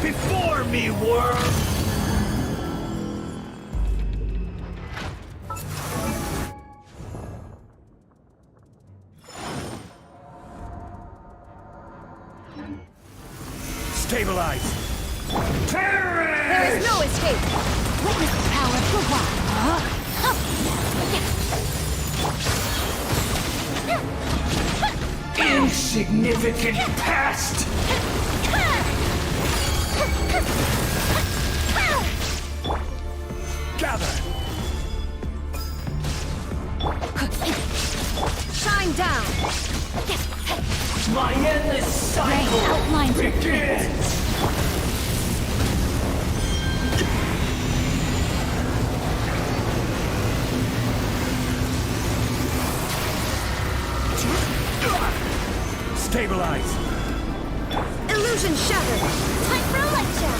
Before me, worm! Stabilize! Perish! There is no escape! Witness the power of the wild! Insignificant past! Gather! Shine down! My endless cycle outlines your begins! Stabilize! Illusion shattered! Time for a lecture!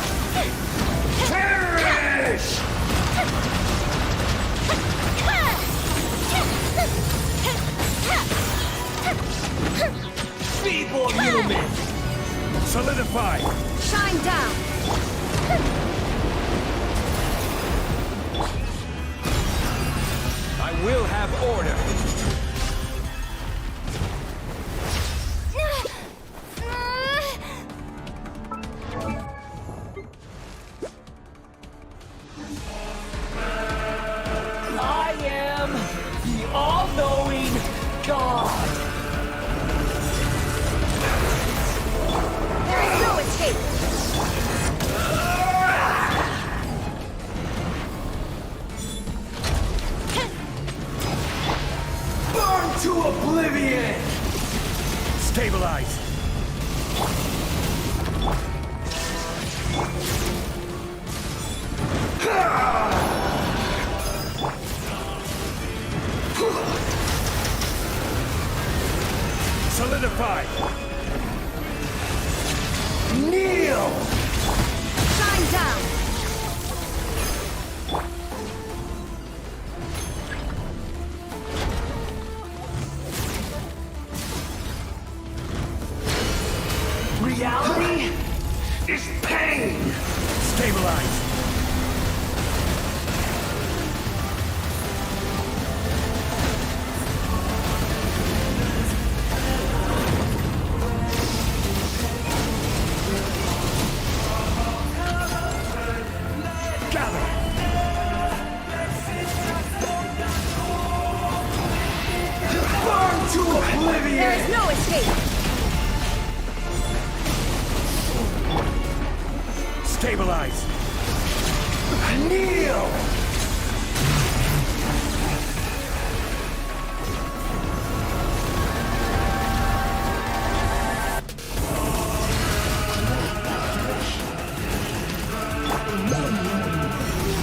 Perish! Feeble human! Solidify! Shine down! I will have order! I am the all-knowing God! There is no escape! Burn to oblivion! Stabilize! Solidify! Kneel! Shine down! Reality is pain! Stabilize! Gather! Burn to oblivion! There is no escape! Stabilize! Kneel!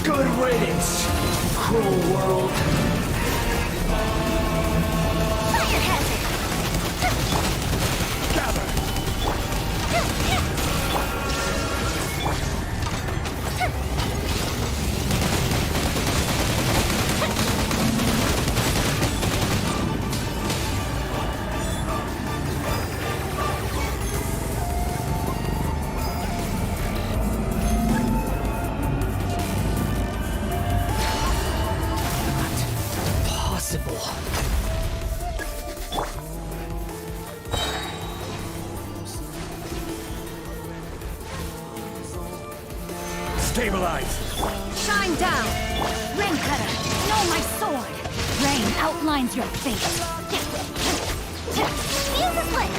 Good riddance, cruel world! Fire hazard! Gather! Stabilize! Shine down! Rain Cutter, know my sword! Rain outlines your fate! Feel the split!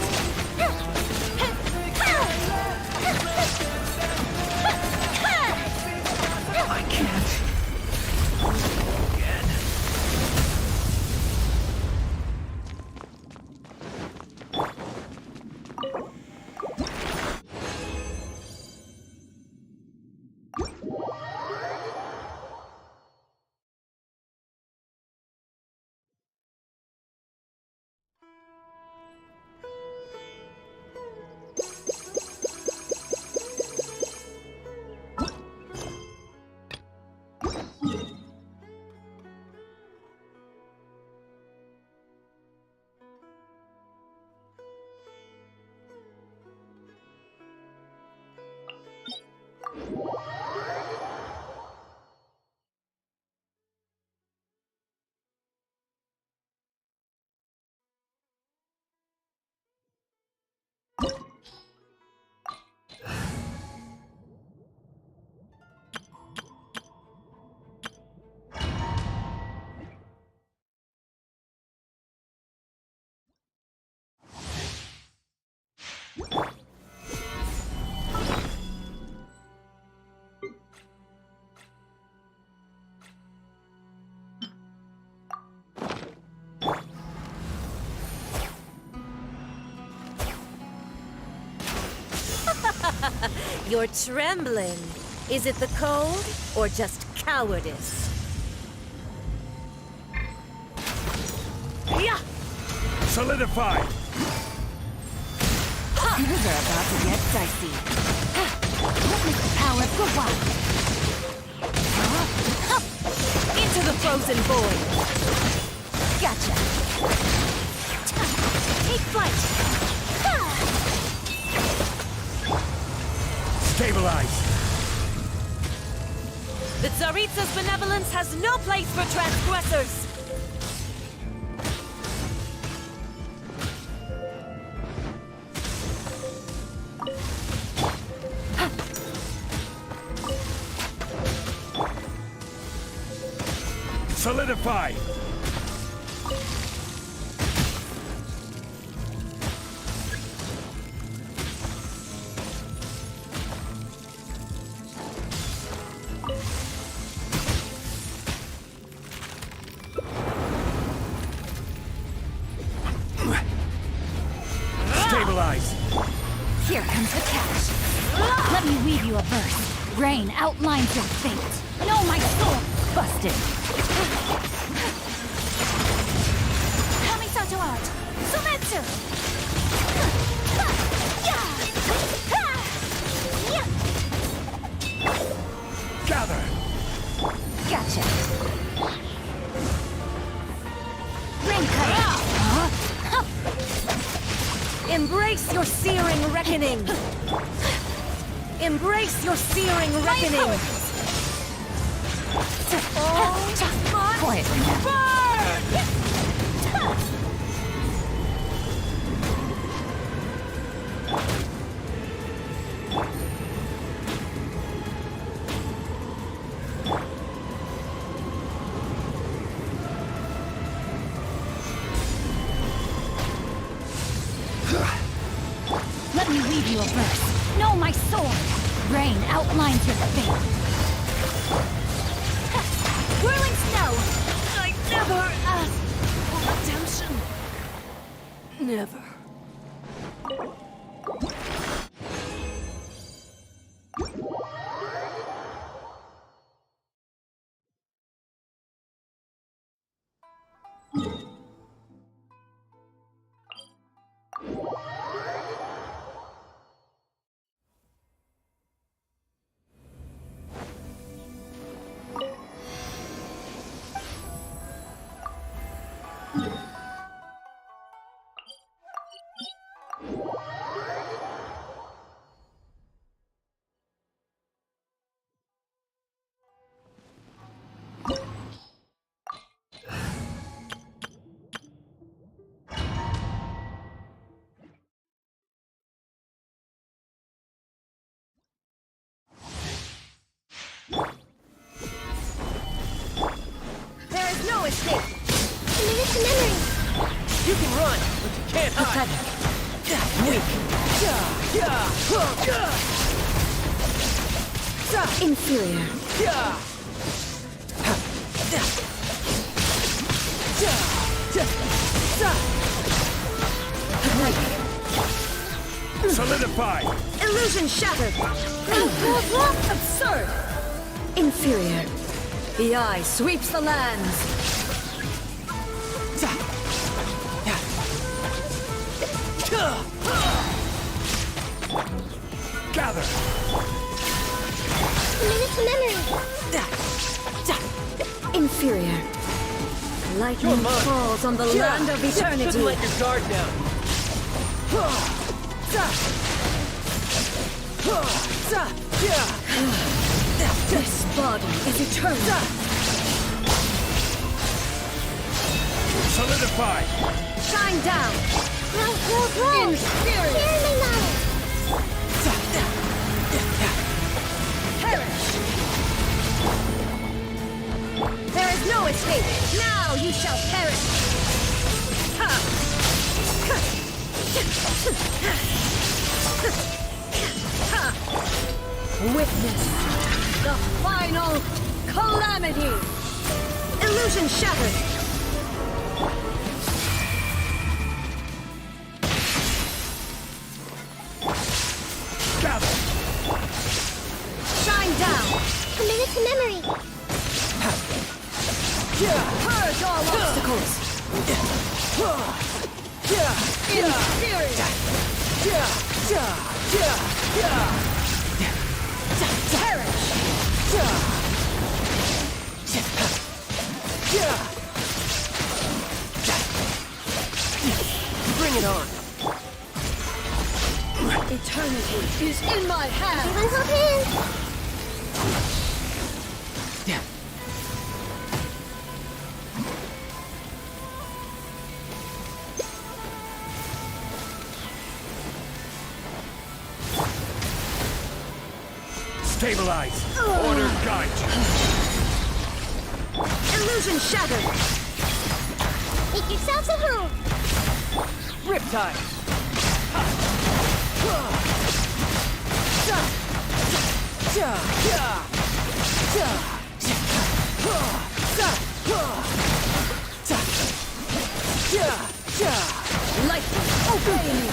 I can't. Again. You're trembling. Is it the cold or just cowardice? Yeah! Solidify! Things are about to get dicey. Witness the power of Gawai! Into the frozen void! Gotcha! Take flight! Stabilize! The Tsaritsa's benevolence has no place for transgressors! Solidify! Stabilize! Here comes the catch. Let me weave you a verse. Rain outlines your fate. Know my sword! Busted. Kamisato art! Sumetsu! Gather! Gotcha. Rain Cutter! Embrace your searing reckoning! Embrace your searing reckoning! Quietly now. Let me weave you a verse. Know my sword. Rain outlines your fate. Whirling snow! I never asked for redemption. Never. There is no escape. Commit to memory. You can run, but you can't hide. Weak. Inferior. Solidify! Illusion shattered. Absurd. Inferior. The eye sweeps the lands. Gather! Commit to memory. Inferior. Lightning You're mine. falls on the land of eternity. Couldn't let your guard down. This body is eternal. Solidify! Shine down. Grow. Inferior. Share my knowledge. Perish. There is no escape. Now you shall perish. Witness the final calamity. Illusion shattered. Gather! Shine down. Commit to memory. Purge all obstacles. Inferior. Perish. Bring it on. Eternity is in my hands. Everyone hold hands. Stabilize! Order guide you! Illusion shattered. Make yourselves at home. Riptide. Lightning, obey me.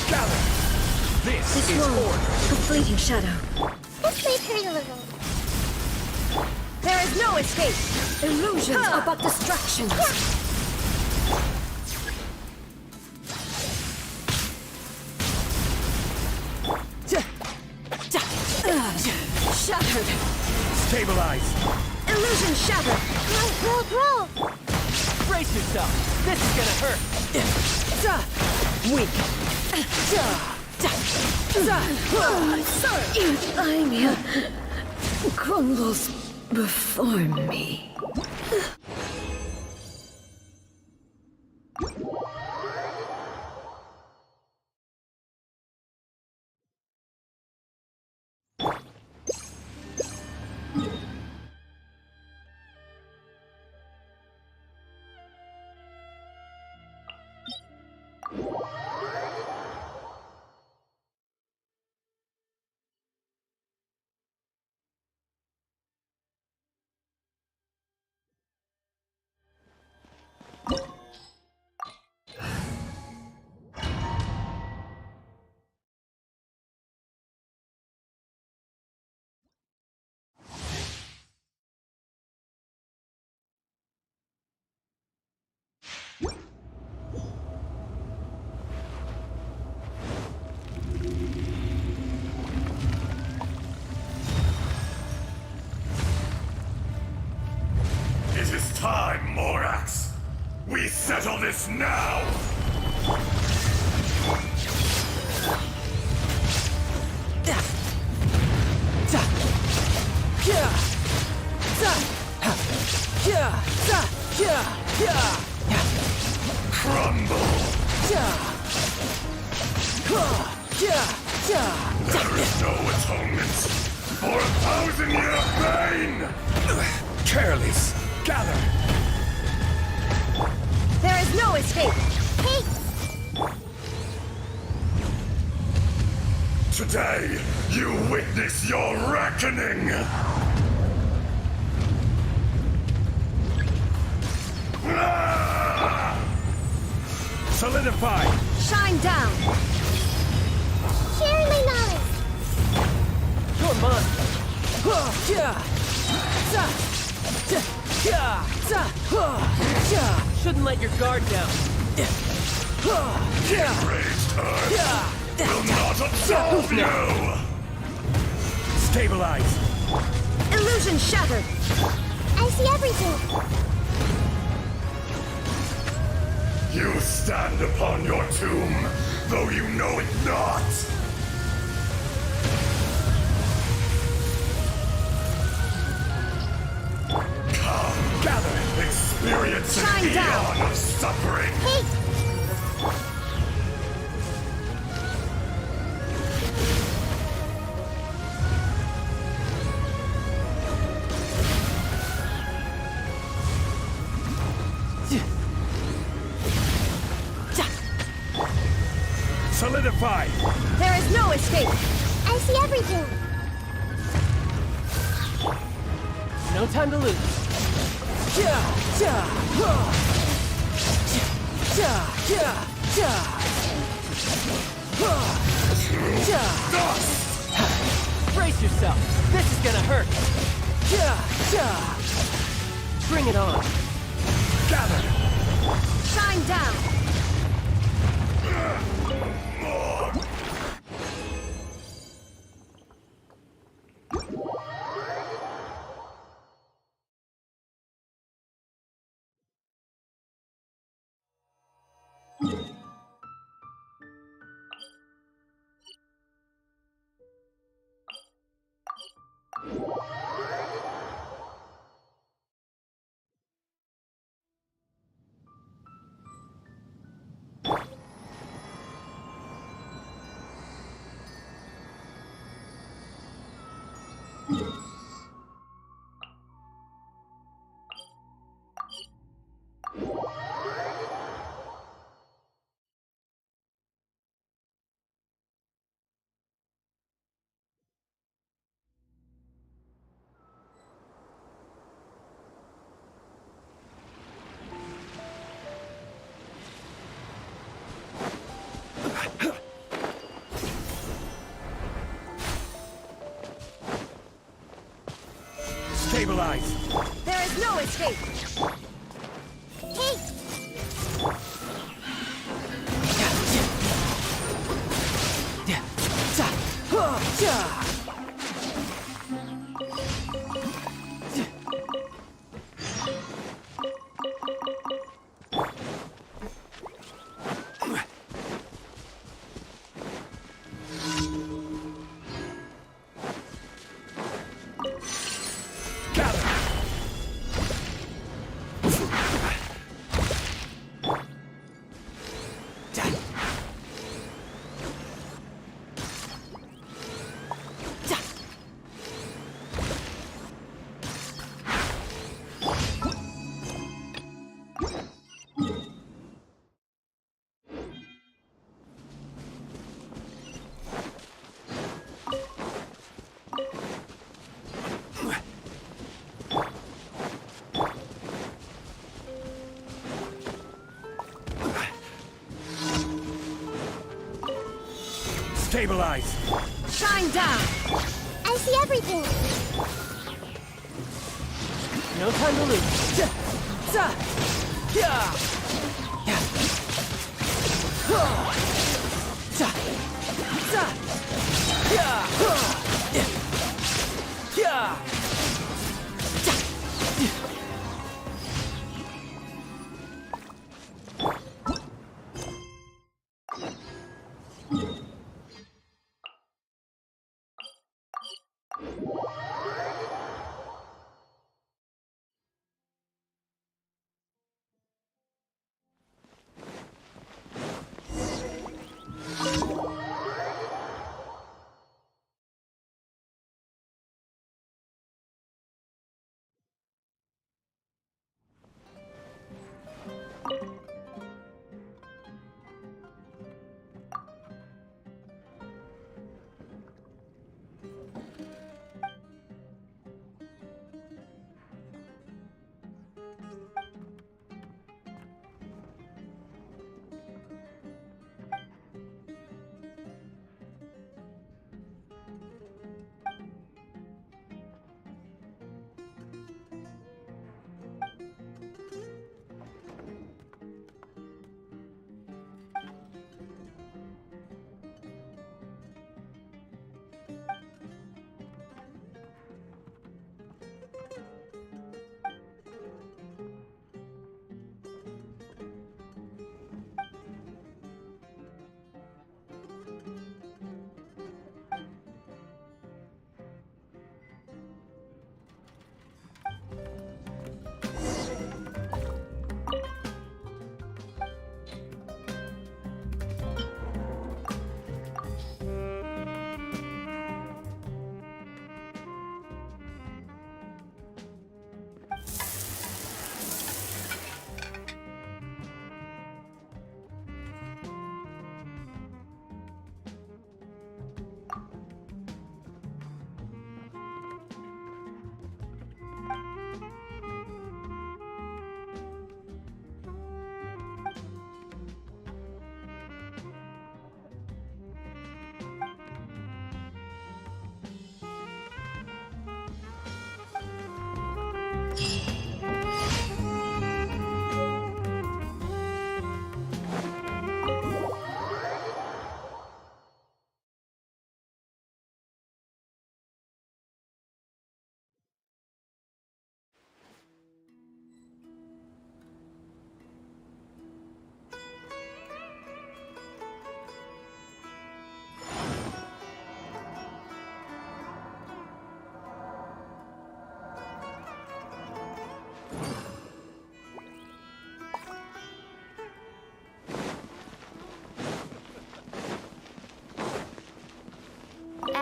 Gather! This This is one, order! a fleeting shadow. Let's wait for a little. There is no escape. Illusions are but distractions. Shattered. Stabilize! Illusion shattered. Grow. Brace yourself. This is gonna hurt. Weak. Ymir crumbles before me. It is time, Morax! We settle this now! Crumble! There is no atonement for 1,000-year pain! Careless. Gather. There is no escape! Hey! Today, you witness your reckoning! Solidify. Shine down! Share my knowledge! You're mine. Shouldn't let your guard down. Enraged Earth will not absolve you! Stabilize. Illusion shattered! I see everything! You stand upon your tomb, though you know it not! Come, Gather. experience an Shine down. eon of suffering! Hey! Solidify. There is no escape! I see everything! No time to lose. Brace yourself. This is gonna hurt. Bring it on. Gather. Shine down! Stabilize. There is no escape! Hey! Stabilize. Shine down! I see everything! No time to lose.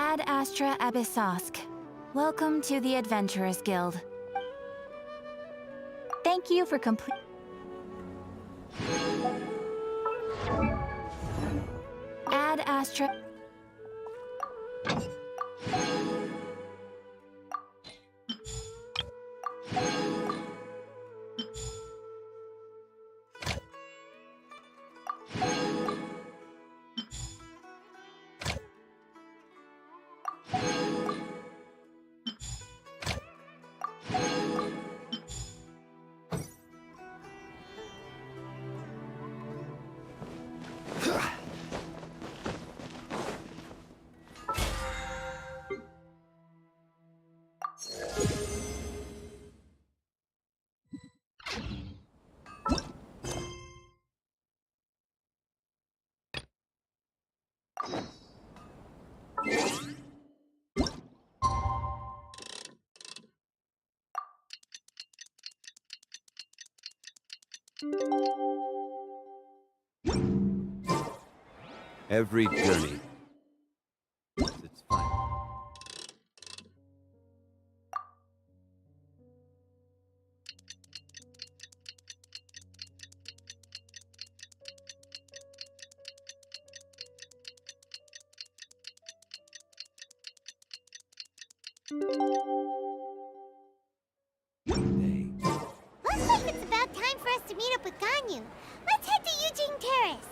Ad Astra Abyssosk. Welcome to the Adventurers Guild. Thank you for complete. Ad Astra. Every journey has its fun. Looks like it's about time for us to meet up with Ganyu. Let's head to Eugene Terrace.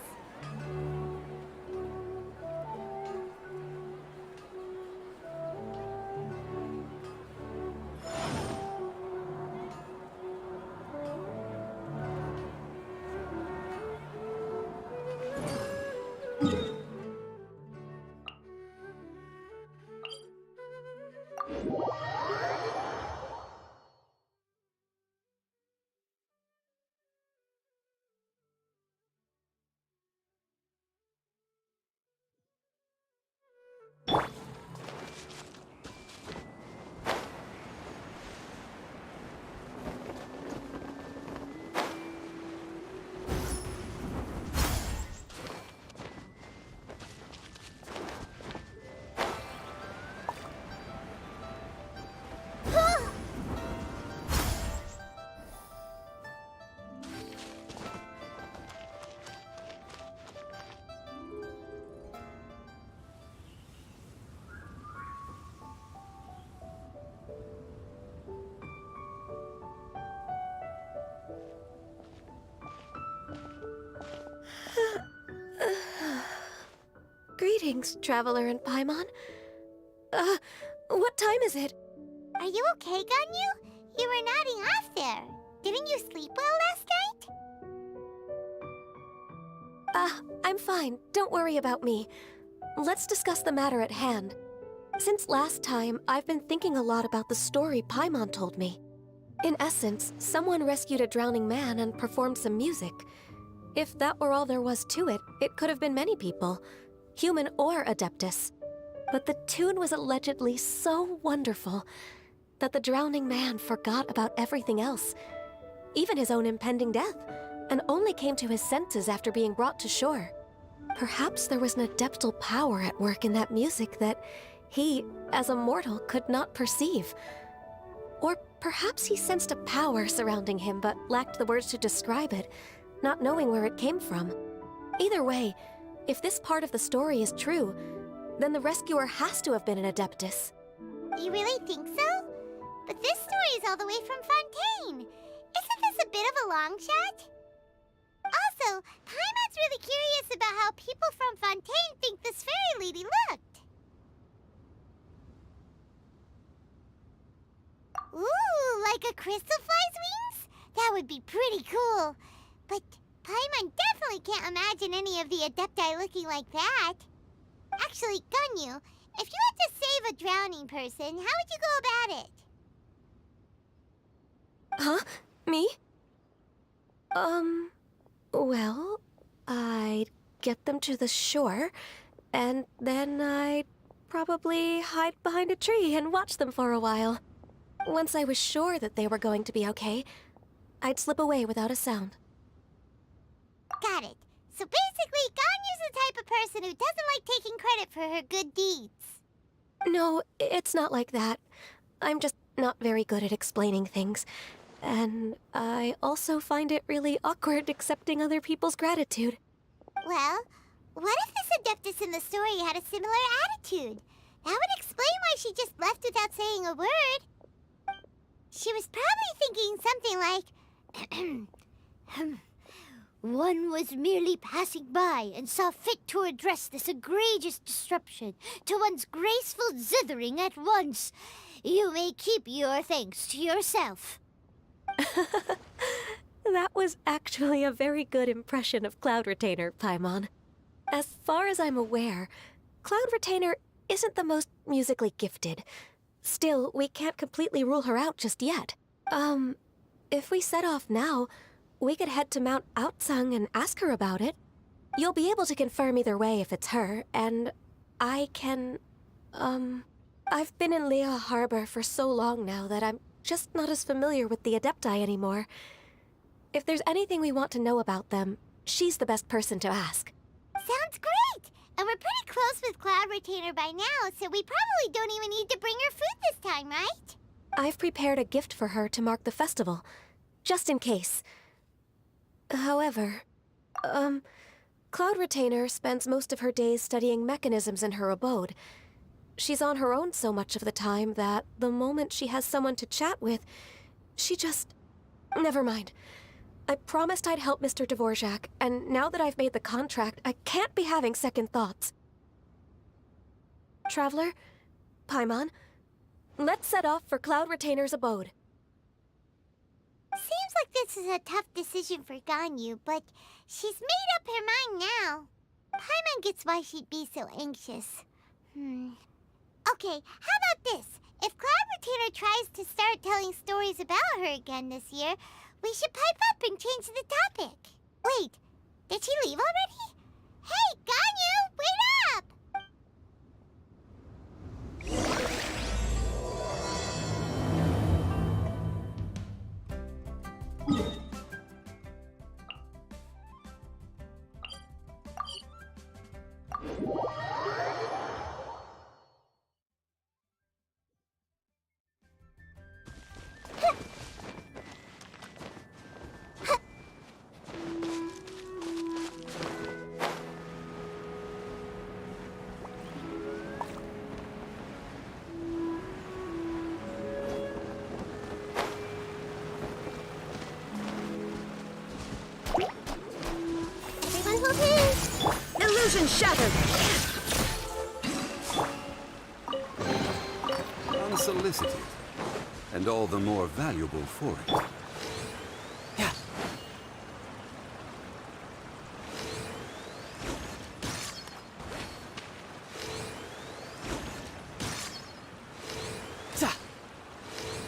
Greetings, Traveler and Paimon. What time is it? Are you okay, Ganyu? You were nodding off there. Didn't you sleep well last night? I'm fine. Don't worry about me. Let's discuss the matter at hand. Since last time, I've been thinking a lot about the story Paimon told me. In essence, someone rescued a drowning man and performed some music. If that were all there was to it, it could have been many people, human or Adeptus. But the tune was allegedly so wonderful that the drowning man forgot about everything else, even his own impending death, and only came to his senses after being brought to shore. Perhaps there was an adeptal power at work in that music that he, as a mortal, could not perceive. Or perhaps he sensed a power surrounding him but lacked the words to describe it, not knowing where it came from. Either way, if this part of the story is true, then the rescuer has to have been an Adeptus. You really think so? But this story is all the way from Fontaine. Isn't this a bit of a long shot? Also, Paimon's really curious about how people from Fontaine think this fairy lady looked. Ooh, like a crystal fly's wings? That would be pretty cool. But Paimon definitely can't imagine any of the Adepti looking like that. Actually, Ganyu, if you had to save a drowning person, how would you go about it? Huh? Me? Well, I'd get them to the shore, and then I'd probably hide behind a tree and watch them for a while. Once I was sure that they were going to be okay, I'd slip away without a sound. Got it. So basically, Ganyu's the type of person who doesn't like taking credit for her good deeds. No, it's not like that. I'm just not very good at explaining things. And I also find it really awkward accepting other people's gratitude. Well, what if this Adeptus in the story had a similar attitude? That would explain why she just left without saying a word. She was probably thinking something like, one was merely passing by and saw fit to address this egregious disruption to one's graceful zithering at once. You may keep your thanks to yourself. That was actually a very good impression of Cloud Retainer, Paimon. As far as I'm aware, Cloud Retainer isn't the most musically gifted. Still, we can't completely rule her out just yet. If we set off now, we could head to Mount Outsung and ask her about it. You'll be able to confirm either way if it's her, and I can... I've been in Lea Harbor for so long now that I'm just not as familiar with the Adepti anymore. If there's anything we want to know about them, she's the best person to ask. Sounds great! And we're pretty close with Cloud Retainer by now, so we probably don't even need to bring her food this time, right? I've prepared a gift for her to mark the festival, just in case. However, Cloud Retainer spends most of her days studying mechanisms in her abode. She's on her own so much of the time that the moment she has someone to chat with, she just... Never mind. I promised I'd help Mr. Dvorak, and now that I've made the contract, I can't be having second thoughts. Traveler, Paimon, let's set off for Cloud Retainer's abode. Seems like this is a tough decision for Ganyu, but she's made up her mind now. Paimon gets why she'd be so anxious. Okay, how about this? If Cloud Retainer tries to start telling stories about her again this year, we should pipe up and change the topic. Wait, did she leave already? Hey, Ganyu, wait up! Everyone hold hands! Illusion shattered! Unsolicited, and all the more valuable for it. Yeah. Ta.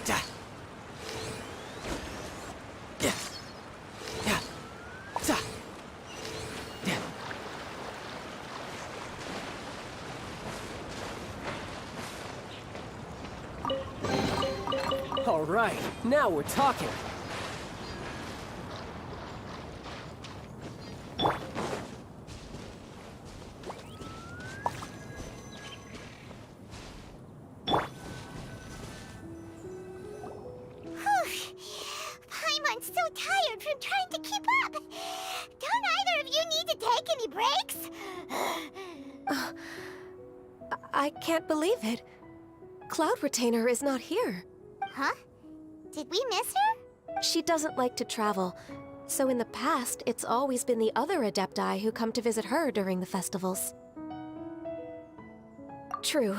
Ta. Yeah. Yeah. Ta. Yeah. All right, now we're talking. Paimon's so tired from trying to keep up. Don't either of you need to take any breaks? I can't believe it. Cloud Retainer is not here. Huh? Did we miss her? She doesn't like to travel, so in the past, it's always been the other Adepti who come to visit her during the festivals. True.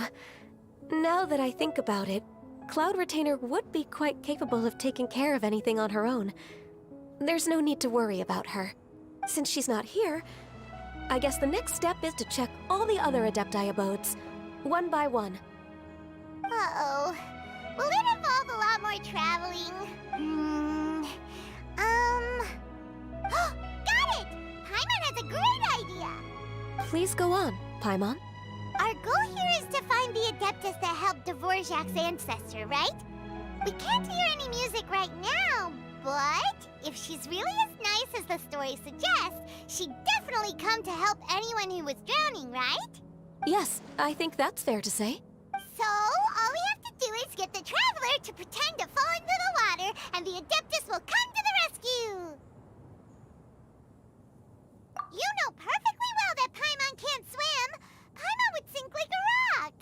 Now that I think about it, Cloud Retainer would be quite capable of taking care of anything on her own. There's no need to worry about her. Since she's not here, I guess the next step is to check all the other Adepti abodes, one by one. Uh-oh. Will it involve a lot more traveling? Got it! Paimon has a great idea! Please go on, Paimon. Our goal here is to find the Adeptus that helped Dvorak's ancestor, right? We can't hear any music right now, but if she's really as nice as the story suggests, she'd definitely come to help anyone who was drowning, right? Yes, I think that's fair to say. So, all we have to do is get the Traveler to pretend to fall into the water, and the Adeptus will come to the rescue! You know perfectly well that Paimon can't swim! Paimon would sink like a rock!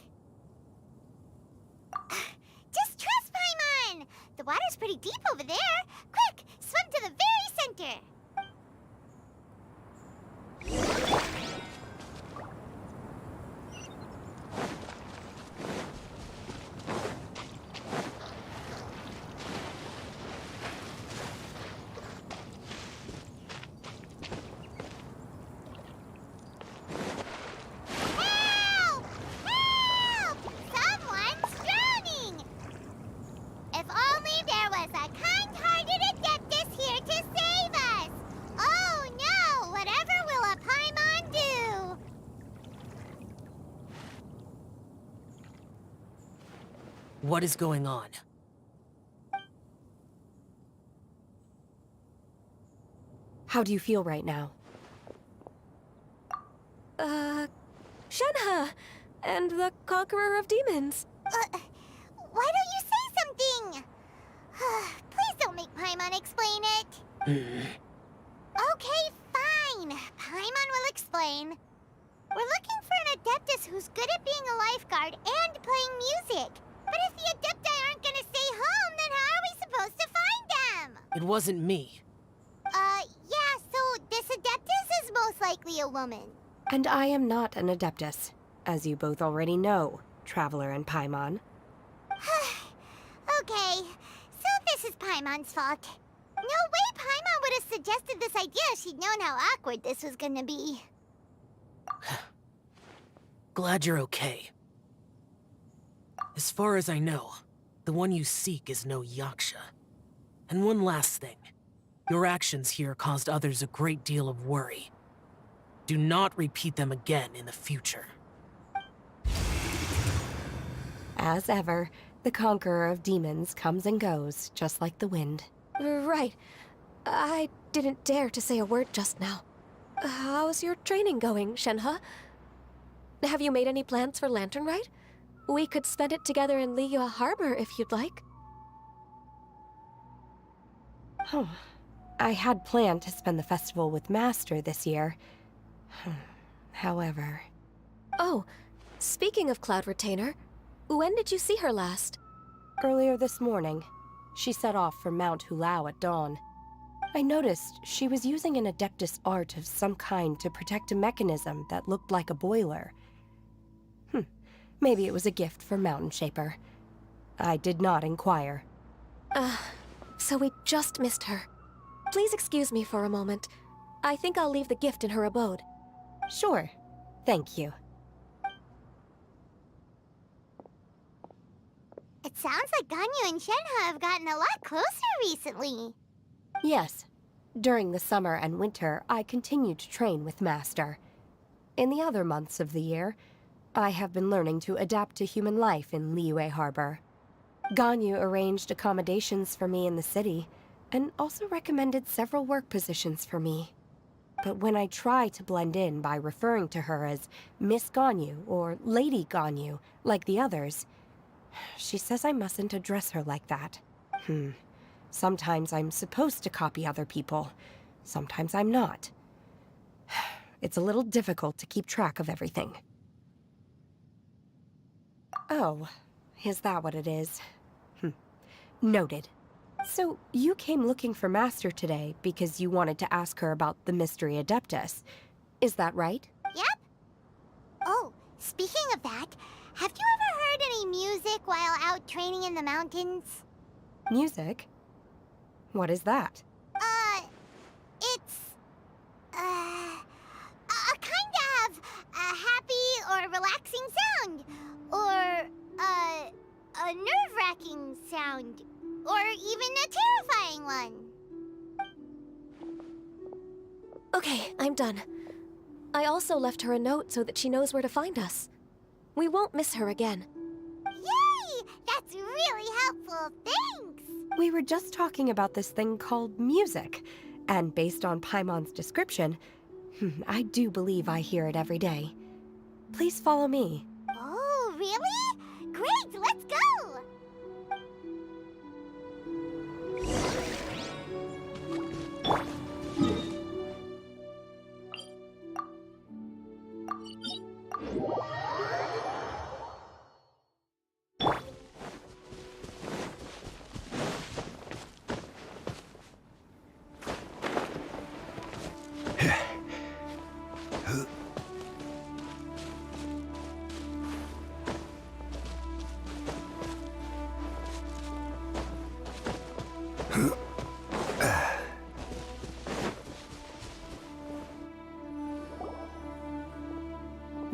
Just trust Paimon! The water's pretty deep over there! Quick, swim to the very center! Help! Help! Someone's drowning! If only there was a kind-hearted Adeptus here to save us! Oh no! Whatever will a Paimon do? What is going on? How do you feel right now? Shenhe! And the Conqueror of Demons. Why don't you say something? Please don't make Paimon explain it. Okay, fine. Paimon will explain. We're looking for an Adeptus who's good at being a lifeguard and playing music. But if the Adepti aren't gonna stay home, then how are we supposed to find them? It wasn't me. Yeah, so this Adeptus is most likely a woman. And I am not an Adeptus, as you both already know, Traveler and Paimon. Okay, so this is Paimon's fault. No way Paimon would have suggested this idea if she'd known how awkward this was gonna be. Glad you're okay. As far as I know, the one you seek is no Yaksha. And one last thing. Your actions here caused others a great deal of worry. Do not repeat them again in the future. As ever, the Conqueror of Demons comes and goes, just like the wind. Right. I didn't dare to say a word just now. How's your training going, Shenhe? Have you made any plans for Lantern Rite? We could spend it together in Liyue Harbor if you'd like. Oh, I had planned to spend the festival with Master this year. However... Oh, speaking of Cloud Retainer, when did you see her last? Earlier this morning, she set off for Mount Hulao at dawn. I noticed she was using an Adeptus art of some kind to protect a mechanism that looked like a boiler. Maybe it was a gift for Mountain Shaper. I did not inquire. So we just missed her. Please excuse me for a moment. I think I'll leave the gift in her abode. Sure. Thank you. It sounds like Ganyu and Shenhe have gotten a lot closer recently. Yes. During the summer and winter, I continued to train with Master. In the other months of the year, I have been learning to adapt to human life in Liyue Harbor. Ganyu arranged accommodations for me in the city, and also recommended several work positions for me. But when I try to blend in by referring to her as Miss Ganyu or Lady Ganyu, like the others, she says I mustn't address her like that. Sometimes I'm supposed to copy other people. Sometimes I'm not. It's a little difficult to keep track of everything. Oh, is that what it is? Noted. So, you came looking for Master today because you wanted to ask her about the Mystery Adeptus. Is that right? Yep. Oh, speaking of that, have you ever heard any music while out training in the mountains? Music? What is that? It's... a kind of a happy or relaxing sound. Or, a nerve-wracking sound. Or even a terrifying one. Okay, I'm done. I also left her a note so that she knows where to find us. We won't miss her again. Yay! That's really helpful, thanks! We were just talking about this thing called music, and based on Paimon's description, I do believe I hear it every day. Please follow me. Oh, really? Great!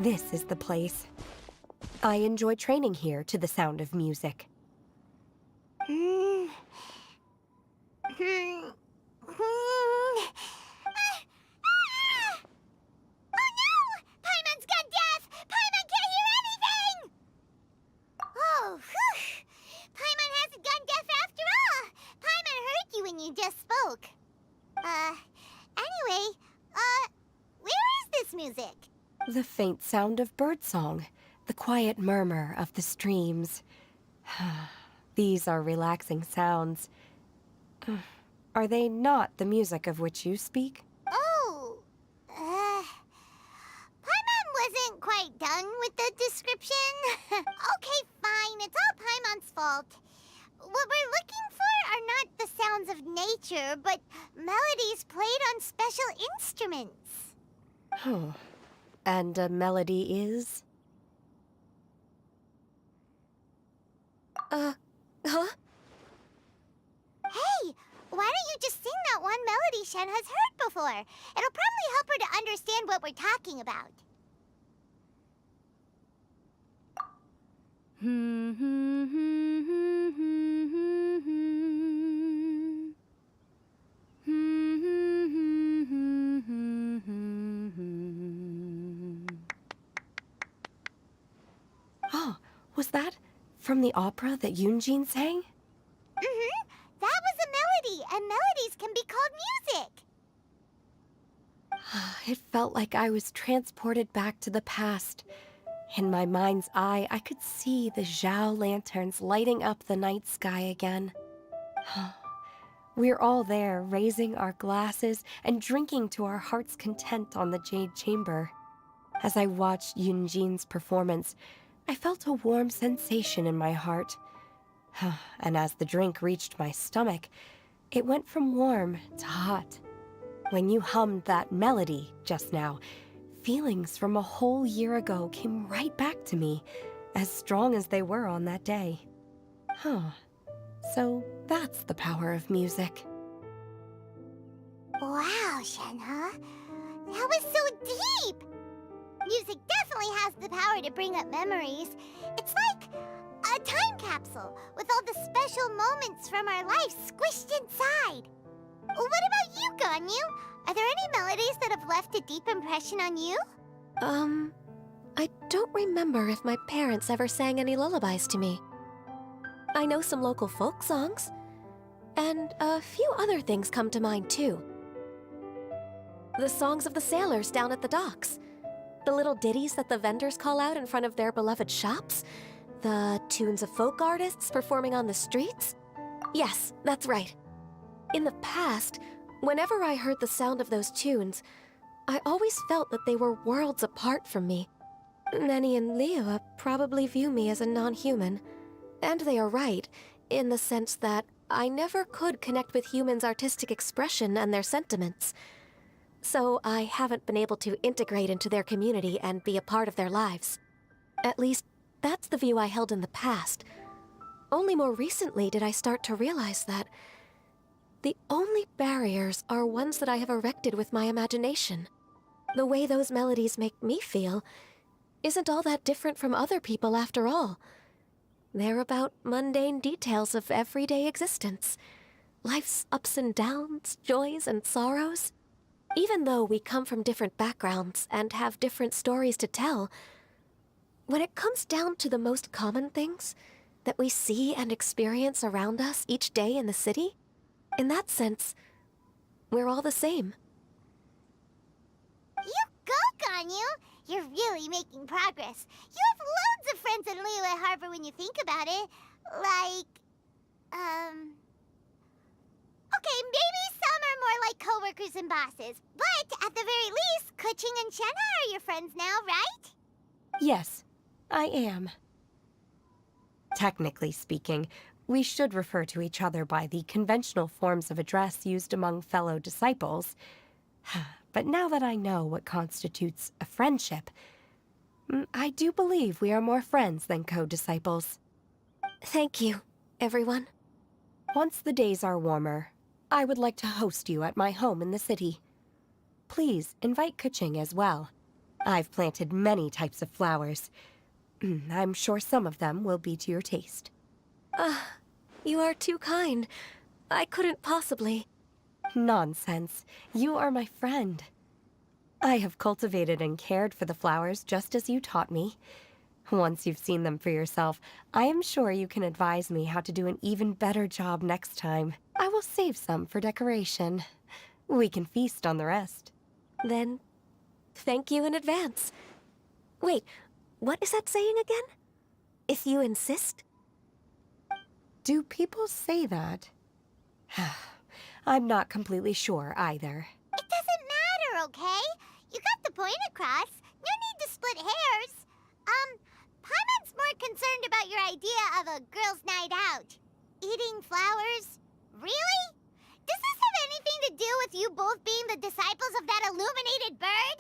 This is the place. I enjoy training here to the sound of music. Hmm. Hmm. Hmm. Oh no! Paimon's gone deaf! Paimon can't hear anything! Oh, whew! Paimon hasn't gone deaf after all! Paimon heard you when you just spoke. Anyway, where is this music? The faint sound of birdsong, the quiet murmur of the streams. These are relaxing sounds. Are they not the music of which you speak? Oh, Paimon wasn't quite done with the description. Okay, fine, it's all Paimon's fault. What we're looking for are not the sounds of nature, but melodies played on special instruments. Oh. And a melody is? Huh? Hey, why don't you just sing that one melody Shen has heard before? It'll probably help her to understand what we're talking about. Oh, was that from the opera that Yunjin sang? Mm-hmm. That was a melody, and melodies can be called music. It felt like I was transported back to the past. In my mind's eye, I could see the Zhao lanterns lighting up the night sky again. We're all there, raising our glasses and drinking to our heart's content on the Jade Chamber. As I watched Yunjin's performance, I felt a warm sensation in my heart. And as the drink reached my stomach, it went from warm to hot. When you hummed that melody just now, feelings from a whole year ago came right back to me, as strong as they were on that day. So that's the power of music. Wow, Shenhe. That was so deep! Music definitely has the power to bring up memories. It's like a time capsule with all the special moments from our life squished inside. What about you, Ganyu? Are there any melodies that have left a deep impression on you? I don't remember if my parents ever sang any lullabies to me. I know some local folk songs, and a few other things come to mind too. The songs of the sailors down at the docks, the little ditties that the vendors call out in front of their beloved shops, the tunes of folk artists performing on the streets. Yes, that's right. In the past, whenever I heard the sound of those tunes, I always felt that they were worlds apart from me. Nenny and Liyue probably view me as a non-human. And they are right, in the sense that I never could connect with humans' artistic expression and their sentiments. So I haven't been able to integrate into their community and be a part of their lives. At least, that's the view I held in the past. Only more recently did I start to realize that the only barriers are ones that I have erected with my imagination. The way those melodies make me feel isn't all that different from other people after all. They're about mundane details of everyday existence. Life's ups and downs, joys and sorrows. Even though we come from different backgrounds and have different stories to tell, when it comes down to the most common things that we see and experience around us each day in the city, in that sense, we're all the same. You go, Ganyu! You're really making progress. You have loads of friends in Liyue Harbor when you think about it. Like, okay, maybe some are more like coworkers and bosses. But at the very least, Keqing and Shenhe are your friends now, right? Yes, I am. Technically speaking, we should refer to each other by the conventional forms of address used among fellow disciples. But now that I know what constitutes a friendship, I do believe we are more friends than co-disciples. Thank you, everyone. Once the days are warmer, I would like to host you at my home in the city. Please invite Keqing as well. I've planted many types of flowers. I'm sure some of them will be to your taste. You are too kind. I couldn't possibly. Nonsense. You are my friend. I have cultivated and cared for the flowers just as you taught me. Once you've seen them for yourself, I am sure you can advise me how to do an even better job next time. I will save some for decoration. We can feast on the rest. Then, thank you in advance. Wait, what is that saying again? If you insist? Do people say that? I'm not completely sure either. It doesn't matter, okay? You got the point across. No need to split hairs. Paimon's more concerned about your idea of a girls' night out. Eating flowers? Really? Does this have anything to do with you both being the disciples of that illuminated bird?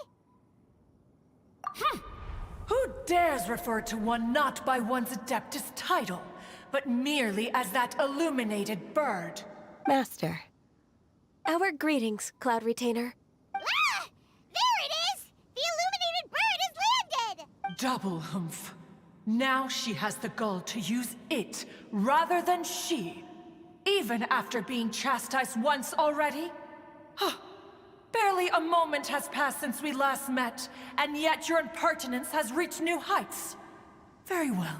Who dares refer to one not by one's Adeptus title, but merely as that illuminated bird? Master. Our greetings, Cloud Retainer. Ah! There it is! The illuminated bird has landed! Double humph. Now she has the gall to use it rather than she, even after being chastised once already? Barely a moment has passed since we last met, and yet your impertinence has reached new heights. Very well.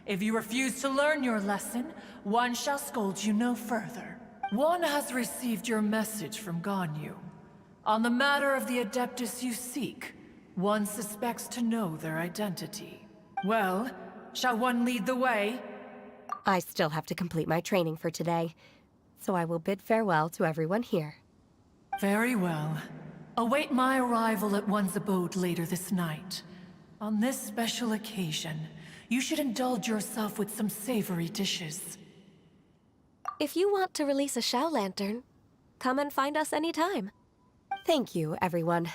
If you refuse to learn your lesson, one shall scold you no further. One has received your message from Ganyu. On the matter of the Adeptus you seek, one suspects to know their identity. Well, shall one lead the way? I still have to complete my training for today, so I will bid farewell to everyone here. Very well. Await my arrival at one's abode later this night. On this special occasion, you should indulge yourself with some savory dishes. If you want to release a Shao Lantern, come and find us anytime. Thank you, everyone.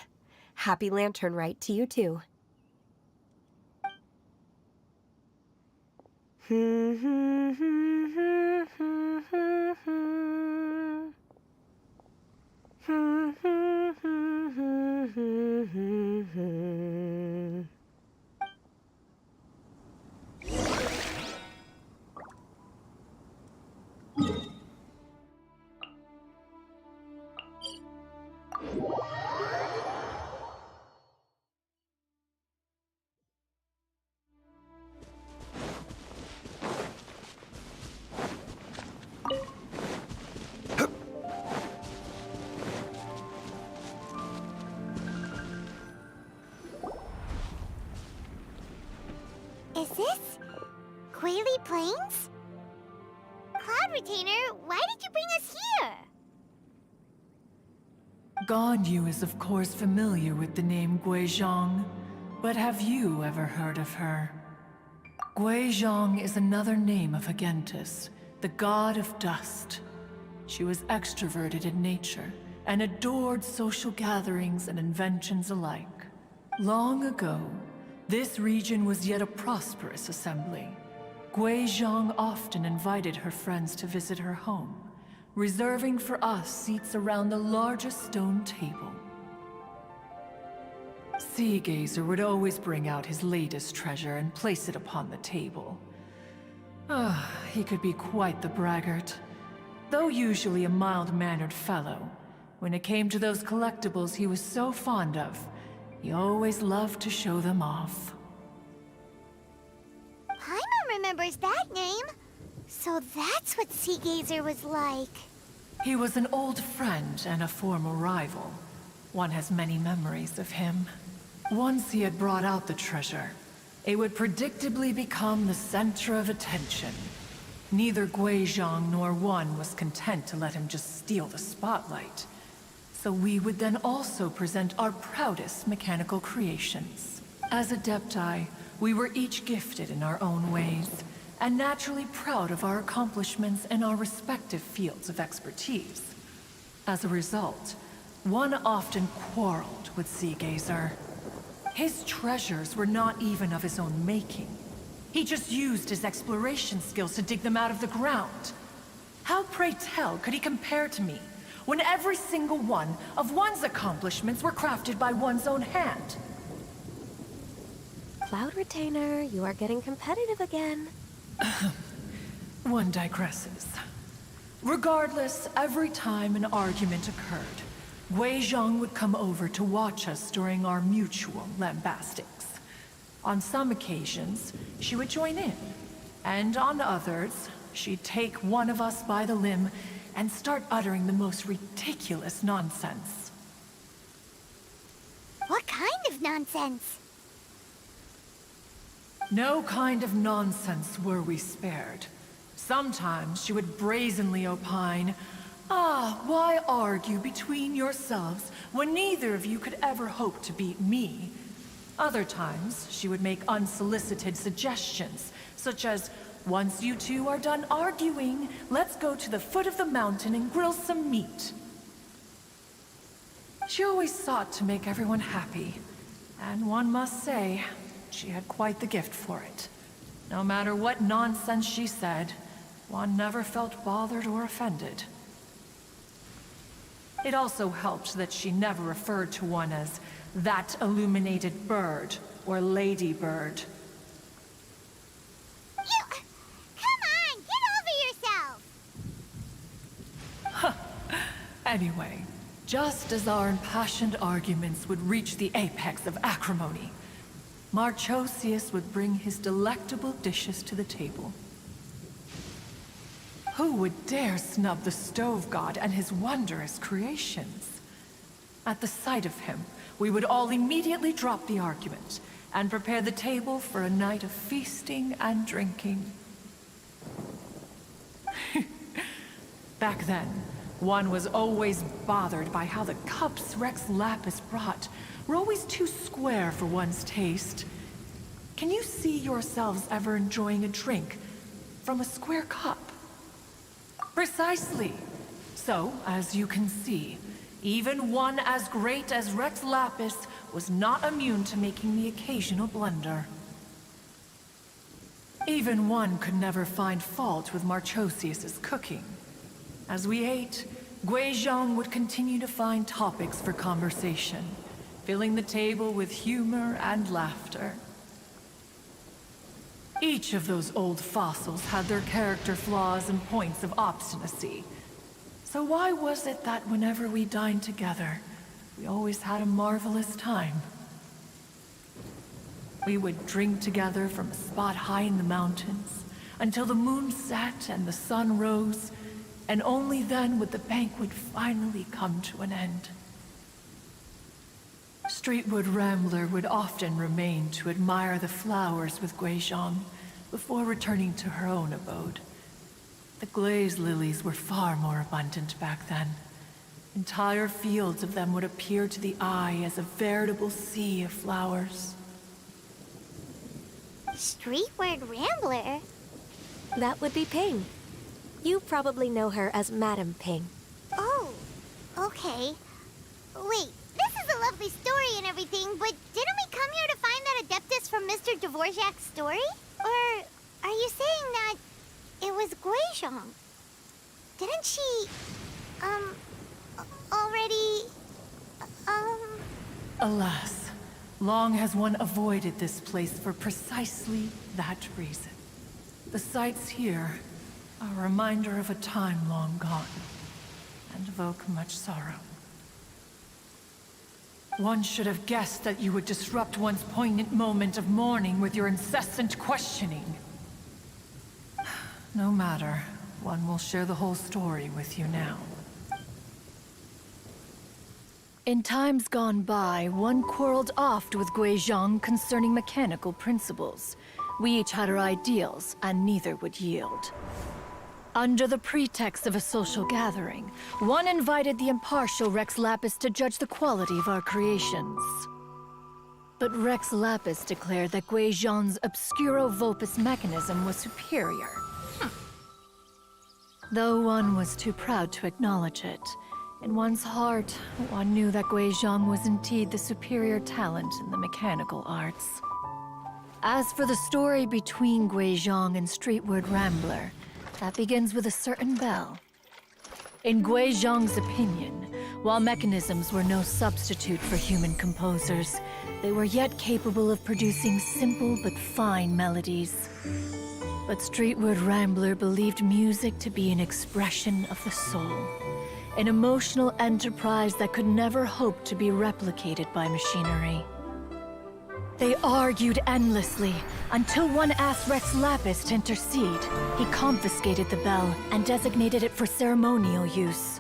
Happy Lantern Rite to you too. Is this Quaily Plains? Cloud Retainer, why did you bring us here? Ganyu is of course familiar with the name Guizhong, but have you ever heard of her? Guizhong is another name of Agentis, the god of dust. She was extroverted in nature and adored social gatherings and inventions alike. Long ago, this region was yet a prosperous assembly. Guizhong often invited her friends to visit her home, reserving for us seats around the largest stone table. Seagazer would always bring out his latest treasure and place it upon the table. He could be quite the braggart. Though usually a mild-mannered fellow, when it came to those collectibles he was so fond of, he always loved to show them off. Paimon remembers that name. So that's what Seagazer was like. He was an old friend and a former rival. One has many memories of him. Once he had brought out the treasure, it would predictably become the center of attention. Neither Guizhong nor one was content to let him just steal the spotlight. So we would then also present our proudest mechanical creations. As Adepti, we were each gifted in our own ways, and naturally proud of our accomplishments in our respective fields of expertise. As a result, one often quarreled with Seagazer. His treasures were not even of his own making. He just used his exploration skills to dig them out of the ground. How, pray tell, could he compare to me, when every single one of one's accomplishments were crafted by one's own hand? Cloud Retainer, you are getting competitive again. One digresses. Regardless, every time an argument occurred, Wei Zhang would come over to watch us during our mutual lambastics. On some occasions, she would join in, and on others, she'd take one of us by the limb and start uttering the most ridiculous nonsense. What kind of nonsense? No kind of nonsense were we spared. Sometimes she would brazenly opine, why argue between yourselves when neither of you could ever hope to beat me? Other times, she would make unsolicited suggestions, such as, once you two are done arguing, let's go to the foot of the mountain and grill some meat. She always sought to make everyone happy, and one must say, she had quite the gift for it. No matter what nonsense she said, one never felt bothered or offended. It also helped that she never referred to one as that illuminated bird or ladybird. Come on, get over yourself! Anyway, just as our impassioned arguments would reach the apex of acrimony, Marchosius would bring his delectable dishes to the table. Who would dare snub the stove god and his wondrous creations? At the sight of him, we would all immediately drop the argument and prepare the table for a night of feasting and drinking. Back then, one was always bothered by how the cups Rex Lapis brought were always too square for one's taste. Can you see yourselves ever enjoying a drink from a square cup? Precisely. So, as you can see, even one as great as Rex Lapis was not immune to making the occasional blunder. Even one could never find fault with Marchosius's cooking. As we ate, Gui Zhang would continue to find topics for conversation, filling the table with humor and laughter. Each of those old fossils had their character flaws and points of obstinacy. So why was it that whenever we dined together, we always had a marvelous time? We would drink together from a spot high in the mountains, until the moon set and the sun rose, and only then would the banquet finally come to an end. Streetwood Rambler would often remain to admire the flowers with Gui Zhang before returning to her own abode. The glaze lilies were far more abundant back then. Entire fields of them would appear to the eye as a veritable sea of flowers. Streetward Rambler? That would be Ping. You probably know her as Madam Ping. Oh, okay. Wait, this is a lovely story and everything, but didn't we come here to find that Adeptus from Mr. Dvorak's story? Or are you saying that it was Gui Zhang? Didn't she, already, Alas, long has one avoided this place for precisely that reason. The sights here are a reminder of a time long gone, and evoke much sorrow. One should have guessed that you would disrupt one's poignant moment of mourning with your incessant questioning. No matter, one will share the whole story with you now. In times gone by, one quarreled oft with Gui Zhang concerning mechanical principles. We each had our ideals, and neither would yield. Under the pretext of a social gathering, one invited the impartial Rex Lapis to judge the quality of our creations. But Rex Lapis declared that Gui Zhang's Obscuro Vulpus mechanism was superior. Though one was too proud to acknowledge it, in one's heart, one knew that Gui Zhang was indeed the superior talent in the mechanical arts. As for the story between Gui Zhang and Streetward Rambler, that begins with a certain bell. In Gui Zhang's opinion, While mechanisms were no substitute for human composers, they were yet capable of producing simple but fine melodies. But Streetward Rambler believed music to be an expression of the soul, an emotional enterprise that could never hope to be replicated by machinery. They argued endlessly, until one asked Rex Lapis to intercede. He confiscated the bell and designated it for ceremonial use.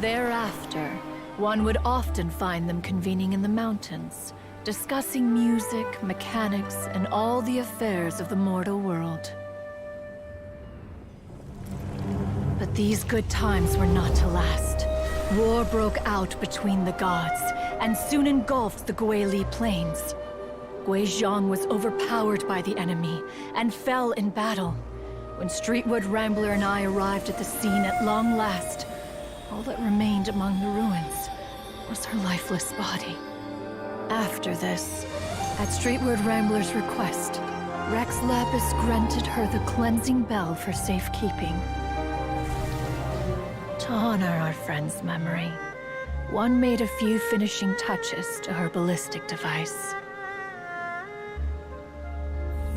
Thereafter, one would often find them convening in the mountains, discussing music, mechanics, and all the affairs of the mortal world. But these good times were not to last. War broke out between the gods, and soon engulfed the Guili Plains. Guizhong was overpowered by the enemy, and fell in battle. When Streetward Rambler and I arrived at the scene at long last, all that remained among the ruins was her lifeless body. After this, at Streetward Rambler's request, Rex Lapis granted her the cleansing bell for safekeeping. To honor our friend's memory, one made a few finishing touches to her ballistic device.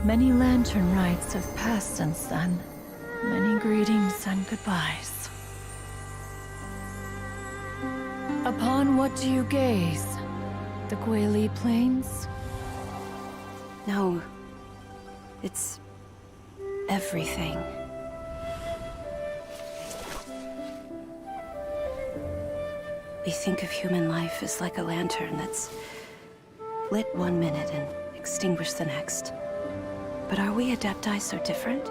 Many lantern rites have passed since then. Many greetings and goodbyes. Upon what do you gaze? The Guili Plains? No. It's everything. We think of human life as like a lantern that's lit one minute and extinguished the next. But are we Adepti so different?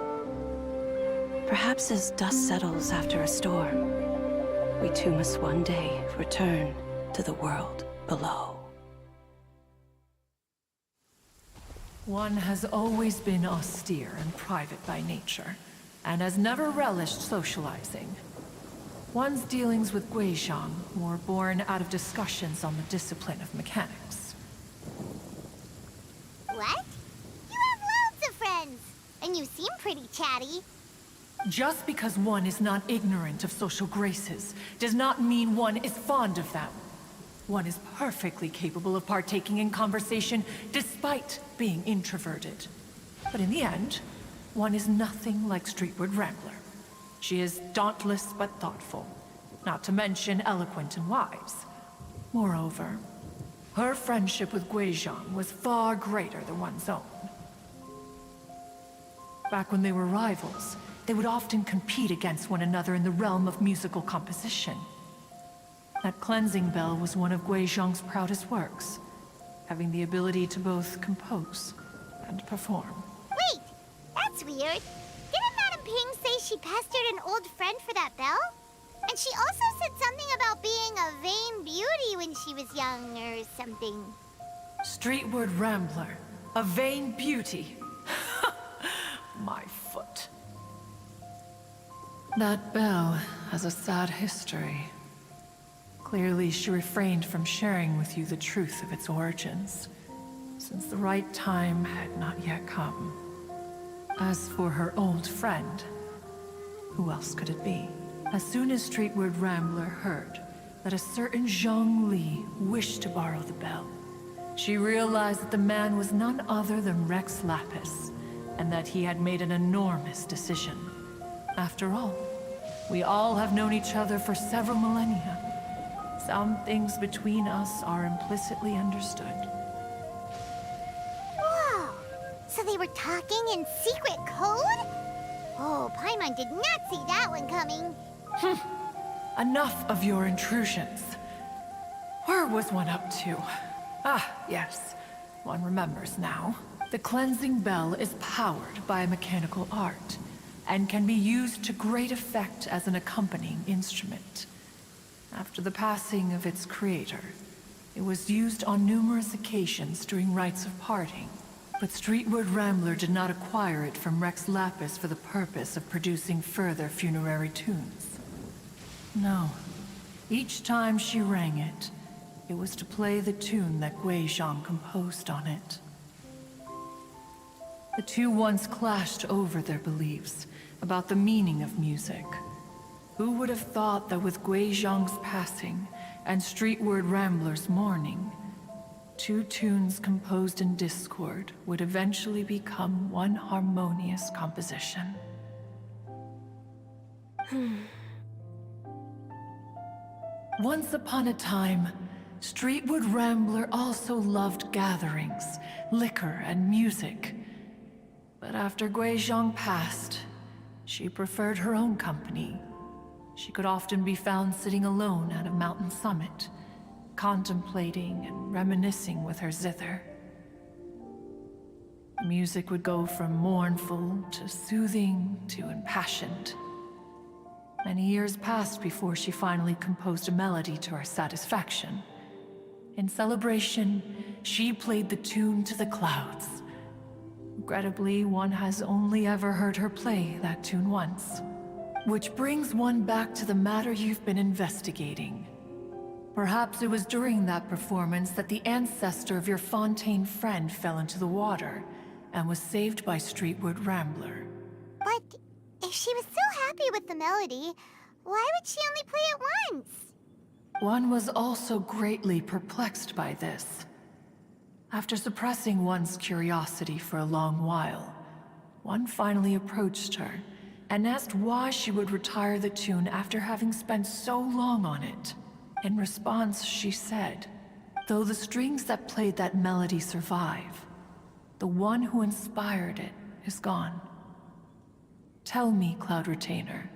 Perhaps as dust settles after a storm, we too must one day return to the world below. One has always been austere and private by nature, and has never relished socializing. One's dealings with Guizhong were born out of discussions on the discipline of mechanics. What? You have loads of friends, and you seem pretty chatty. Just because one is not ignorant of social graces does not mean one is fond of them. One is perfectly capable of partaking in conversation despite being introverted. But in the end, one is nothing like Streetward Rambler. She is dauntless but thoughtful, not to mention eloquent and wise. Moreover, her friendship with Guizhong was far greater than one's own. Back when they were rivals, they would often compete against one another in the realm of musical composition. That cleansing bell was one of Guizhong's proudest works, having the ability to both compose and perform. Wait, that's weird. Didn't Madame Ping say she pestered an old friend for that bell? And she also said something about being a vain beauty when she was young or something. Streetward Rambler, a vain beauty. My foot. That bell has a sad history. Clearly, she refrained from sharing with you the truth of its origins, since the right time had not yet come. As for her old friend, who else could it be? As soon as Streetward Rambler heard that a certain Zhang Li wished to borrow the bell, she realized that the man was none other than Rex Lapis, and that he had made an enormous decision. After all, we all have known each other for several millennia. Some things between us are implicitly understood. Whoa! So they were talking in secret code? Oh, Paimon did not see that one coming. Enough of your intrusions. Where was one up to? Ah, yes. One remembers now. The cleansing bell is powered by a mechanical art, and can be used to great effect as an accompanying instrument. After the passing of its creator, it was used on numerous occasions during rites of parting. But Streetward Rambler did not acquire it from Rex Lapis for the purpose of producing further funerary tunes. No. Each time she rang it, it was to play the tune that Guizhong composed on it. The two once clashed over their beliefs about the meaning of music. Who would have thought that with Gui Zhang's passing and Streetward Rambler's mourning, two tunes composed in discord would eventually become one harmonious composition? Once upon a time, Streetwood Rambler also loved gatherings, liquor, and music. But after Gui Zhang passed, she preferred her own company. She could often be found sitting alone at a mountain summit, contemplating and reminiscing with her zither. Music would go from mournful to soothing to impassioned. Many years passed before she finally composed a melody to her satisfaction. In celebration, she played the tune to the clouds. Regrettably, one has only ever heard her play that tune once. Which brings one back to the matter you've been investigating. Perhaps it was during that performance that the ancestor of your Fontaine friend fell into the water and was saved by Streetwood Rambler. But if she was so happy with the melody, why would she only play it once? One was also greatly perplexed by this. After suppressing one's curiosity for a long while, one finally approached her and asked why she would retire the tune after having spent so long on it. In response, she said, "Though the strings that played that melody survive, the one who inspired it is gone. Tell me, Cloud Retainer,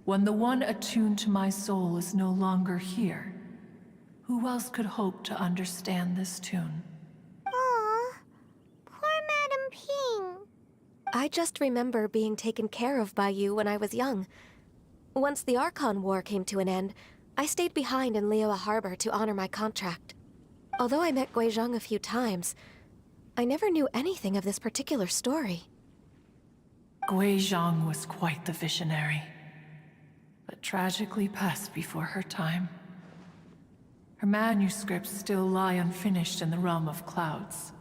when the one attuned to my soul is no longer here, who else could hope to understand this tune?" Aw, poor Madame Ping. I just remember being taken care of by you when I was young. Once the Archon War came to an end, I stayed behind in Liyue Harbor to honor my contract. Although I met Gui Zhang a few times, I never knew anything of this particular story. Gui Zhang was quite the visionary, but tragically passed before her time. Her manuscripts still lie unfinished in the realm of clouds.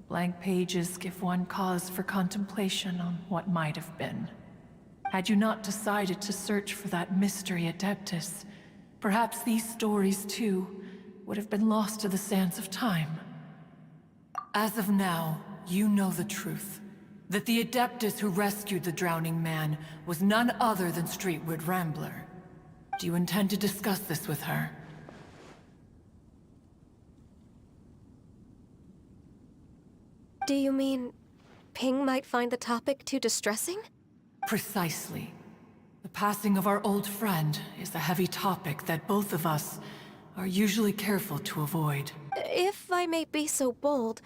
Blank pages give one cause for contemplation on what might have been. Had you not decided to search for that mystery Adeptus, perhaps these stories, too, would have been lost to the sands of time. As of now, you know the truth. That the Adeptus who rescued the drowning man was none other than Streetwood Rambler. Do you intend to discuss this with her? Do you mean Ping might find the topic too distressing? Precisely. The passing of our old friend is a heavy topic that both of us are usually careful to avoid. If I may be so bold,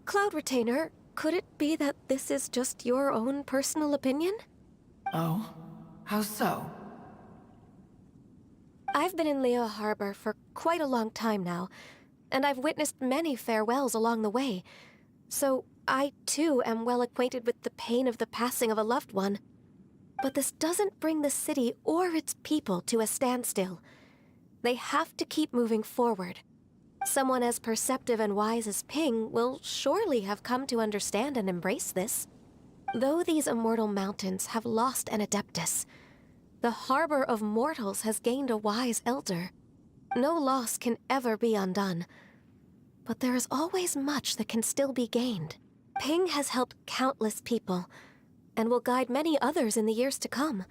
Cloud Retainer, could it be that this is just your own personal opinion? Oh? How so? I've been in Liyue Harbor for quite a long time now, and I've witnessed many farewells along the way. So I, too, am well acquainted with the pain of the passing of a loved one. But this doesn't bring the city or its people to a standstill. They have to keep moving forward. Someone as perceptive and wise as Ping will surely have come to understand and embrace this. Though these immortal mountains have lost an Adeptus, the harbor of mortals has gained a wise elder. No loss can ever be undone. But there is always much that can still be gained. Ping has helped countless people, and will guide many others in the years to come.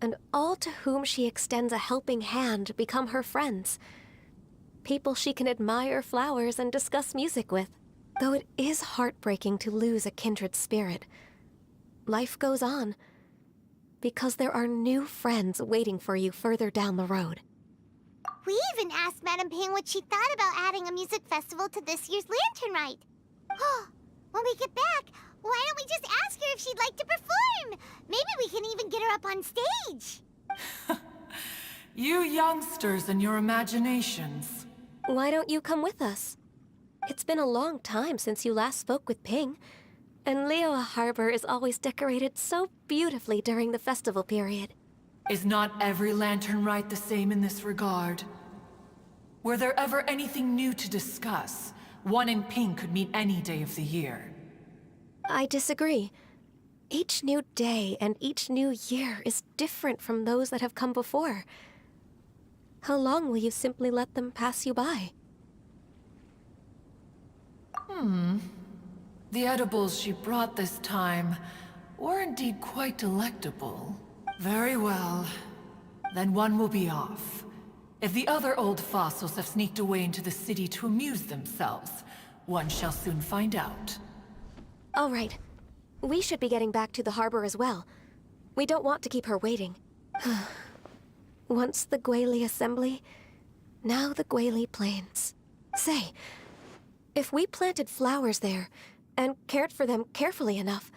And all to whom she extends a helping hand become her friends. People she can admire flowers and discuss music with. Though it is heartbreaking to lose a kindred spirit, life goes on, because there are new friends waiting for you further down the road. We even asked Madame Ping what she thought about adding a music festival to this year's Lantern Rite. When we get back, why don't we just ask her if she'd like to perform? Maybe we can even get her up on stage. You youngsters and your imaginations. Why don't you come with us? It's been a long time since you last spoke with Ping, and Liyue Harbor is always decorated so beautifully during the festival period. Is not every Lantern Rite the same in this regard? Were there ever anything new to discuss? One and Ping could meet any day of the year. I disagree. Each new day and each new year is different from those that have come before. How long will you simply let them pass you by? The edibles she brought this time were indeed quite delectable. Very well. Then one will be off. If the other old fossils have sneaked away into the city to amuse themselves, one shall soon find out. All right. We should be getting back to the harbor as well. We don't want to keep her waiting. Once the Guili Assembly, now the Guili Plains. Say, if we planted flowers there and cared for them carefully enough,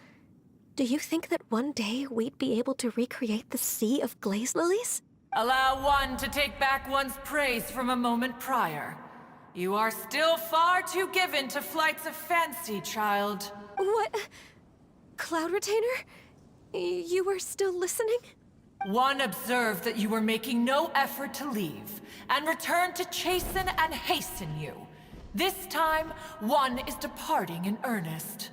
do you think that one day we'd be able to recreate the Sea of Glaze Lilies? Allow one to take back one's praise from a moment prior. You are still far too given to flights of fancy, child. What? Cloud Retainer? You were still listening? One observed that you were making no effort to leave, and returned to chasten and hasten you. This time, one is departing in earnest.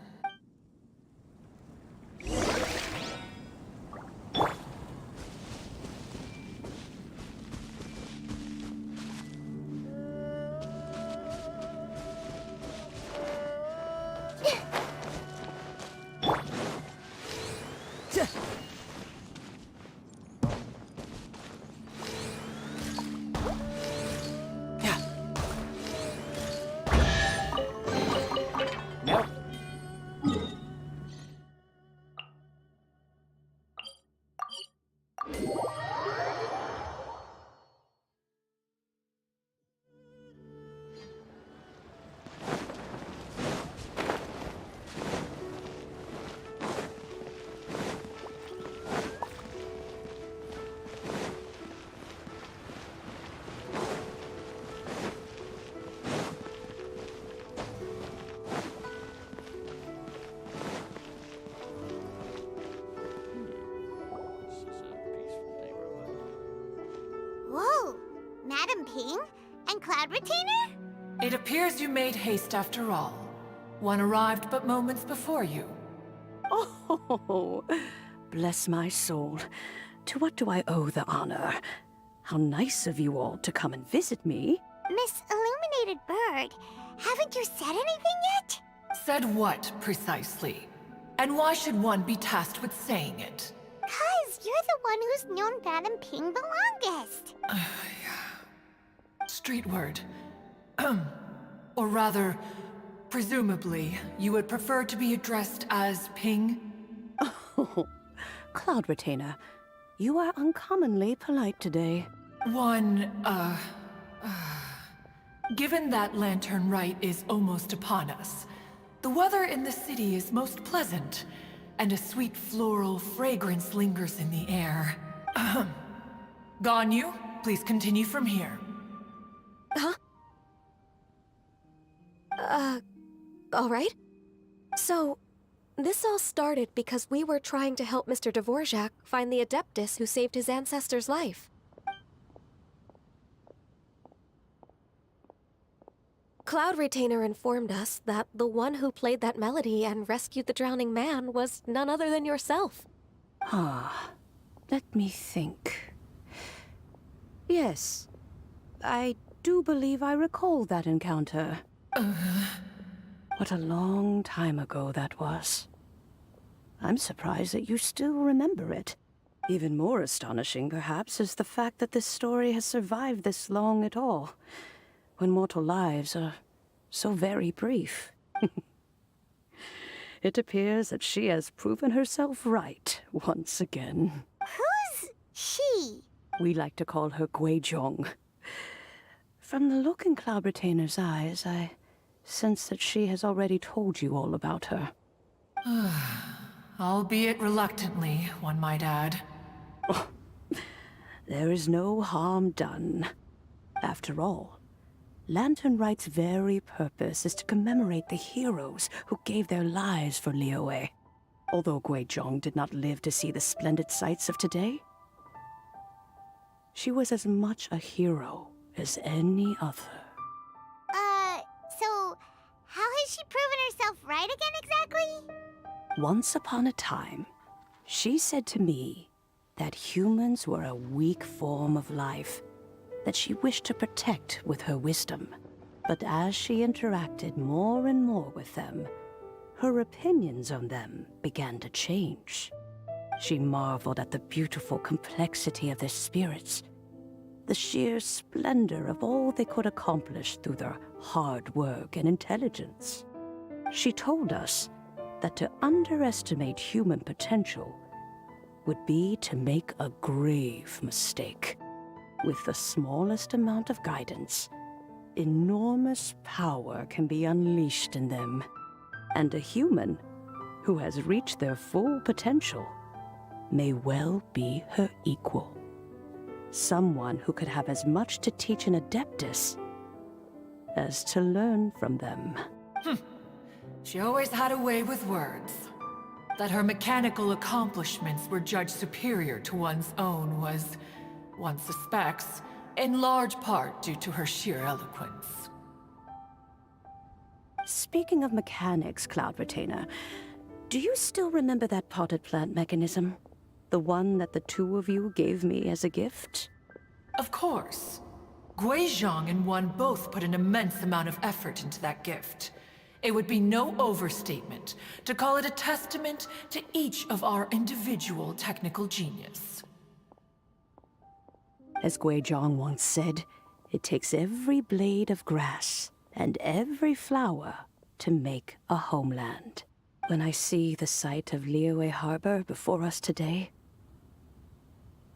Whoa! Madam Ping? And Cloud Retainer? It appears you made haste after all. One arrived but moments before you. Oh, bless my soul. To what do I owe the honor? How nice of you all to come and visit me. Miss Illuminated Bird, haven't you said anything yet? Said what, precisely? And why should one be tasked with saying it? 'Cause you're the one who's known Madam Ping the longest. Street word. Or rather, presumably, you would prefer to be addressed as Ping? Oh, Cloud Retainer, you are uncommonly polite today. Given that Lantern Rite is almost upon us, the weather in the city is most pleasant, and a sweet floral fragrance lingers in the air. Ganyu, please continue from here. Huh? All right. So, this all started because we were trying to help Mr. Dvorak find the Adeptus who saved his ancestor's life. Cloud Retainer informed us that the one who played that melody and rescued the drowning man was none other than yourself. Ah, let me think. Yes, I do believe I recall that encounter. What a long time ago that was. I'm surprised that you still remember it. Even more astonishing, perhaps, is the fact that this story has survived this long at all, when mortal lives are so very brief. It appears that she has proven herself right once again. Who's she? We like to call her Guizhong. From the look in Cloud Retainer's eyes, I sense that she has already told you all about her. Albeit reluctantly, one might add. There is no harm done. After all, Lantern Rite's very purpose is to commemorate the heroes who gave their lives for Liyue. Although Guizhong did not live to see the splendid sights of today, she was as much a hero as any other. So, how has she proven herself right again exactly? Once upon a time, she said to me that humans were a weak form of life that she wished to protect with her wisdom. But as she interacted more and more with them, her opinions on them began to change. She marveled at the beautiful complexity of their spirits, the sheer splendor of all they could accomplish through their hard work and intelligence. She told us that to underestimate human potential would be to make a grave mistake. With the smallest amount of guidance, enormous power can be unleashed in them, and a human who has reached their full potential may well be her equal. Someone who could have as much to teach an Adeptus as to learn from them. She always had a way with words. That her mechanical accomplishments were judged superior to one's own was, one suspects, in large part due to her sheer eloquence. Speaking of mechanics, Cloud Retainer, do you still remember that potted plant mechanism? The one that the two of you gave me as a gift? Of course. Guizhong and One both put an immense amount of effort into that gift. It would be no overstatement to call it a testament to each of our individual technical genius. As Guizhong once said, it takes every blade of grass and every flower to make a homeland. When I see the sight of Liyue Harbor before us today,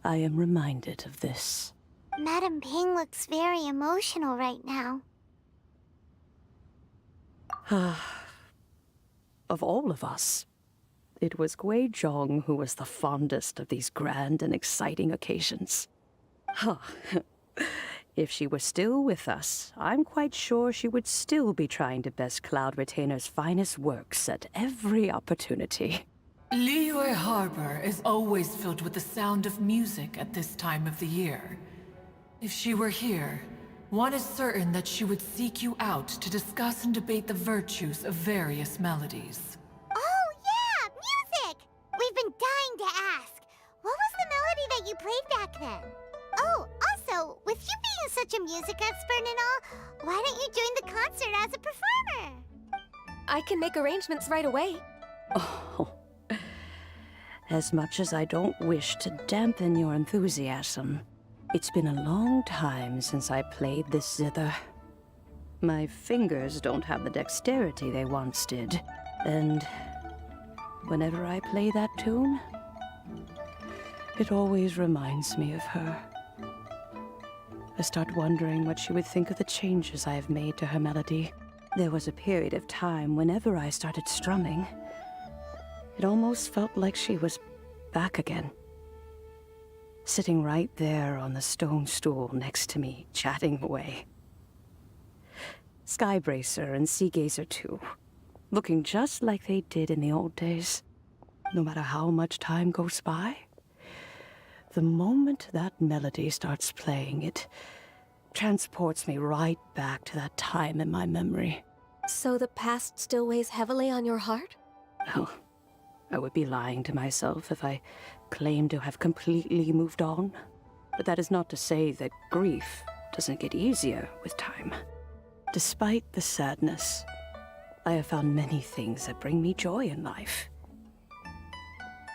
I am reminded of this. Madam Ping looks very emotional right now. Of all of us, it was Guizhong who was the fondest of these grand and exciting occasions. If she were still with us, I'm quite sure she would still be trying to best Cloud Retainer's finest works at every opportunity. Liyue Harbor is always filled with the sound of music at this time of the year. If she were here, one is certain that she would seek you out to discuss and debate the virtues of various melodies. Oh, yeah! Music! We've been dying to ask. What was the melody that you played back then? Oh, also, with you being such a music expert and all, why don't you join the concert as a performer? I can make arrangements right away. Oh, as much as I don't wish to dampen your enthusiasm, it's been a long time since I played this zither. My fingers don't have the dexterity they once did, and whenever I play that tune, it always reminds me of her. I start wondering what she would think of the changes I have made to her melody. There was a period of time whenever I started strumming, it almost felt like she was back again. Sitting right there on the stone stool next to me, chatting away. Skybracer and Seagazer too, looking just like they did in the old days. No matter how much time goes by, the moment that melody starts playing, it transports me right back to that time in my memory. So the past still weighs heavily on your heart? Oh, I would be lying to myself if I claimed to have completely moved on. But that is not to say that grief doesn't get easier with time. Despite the sadness, I have found many things that bring me joy in life.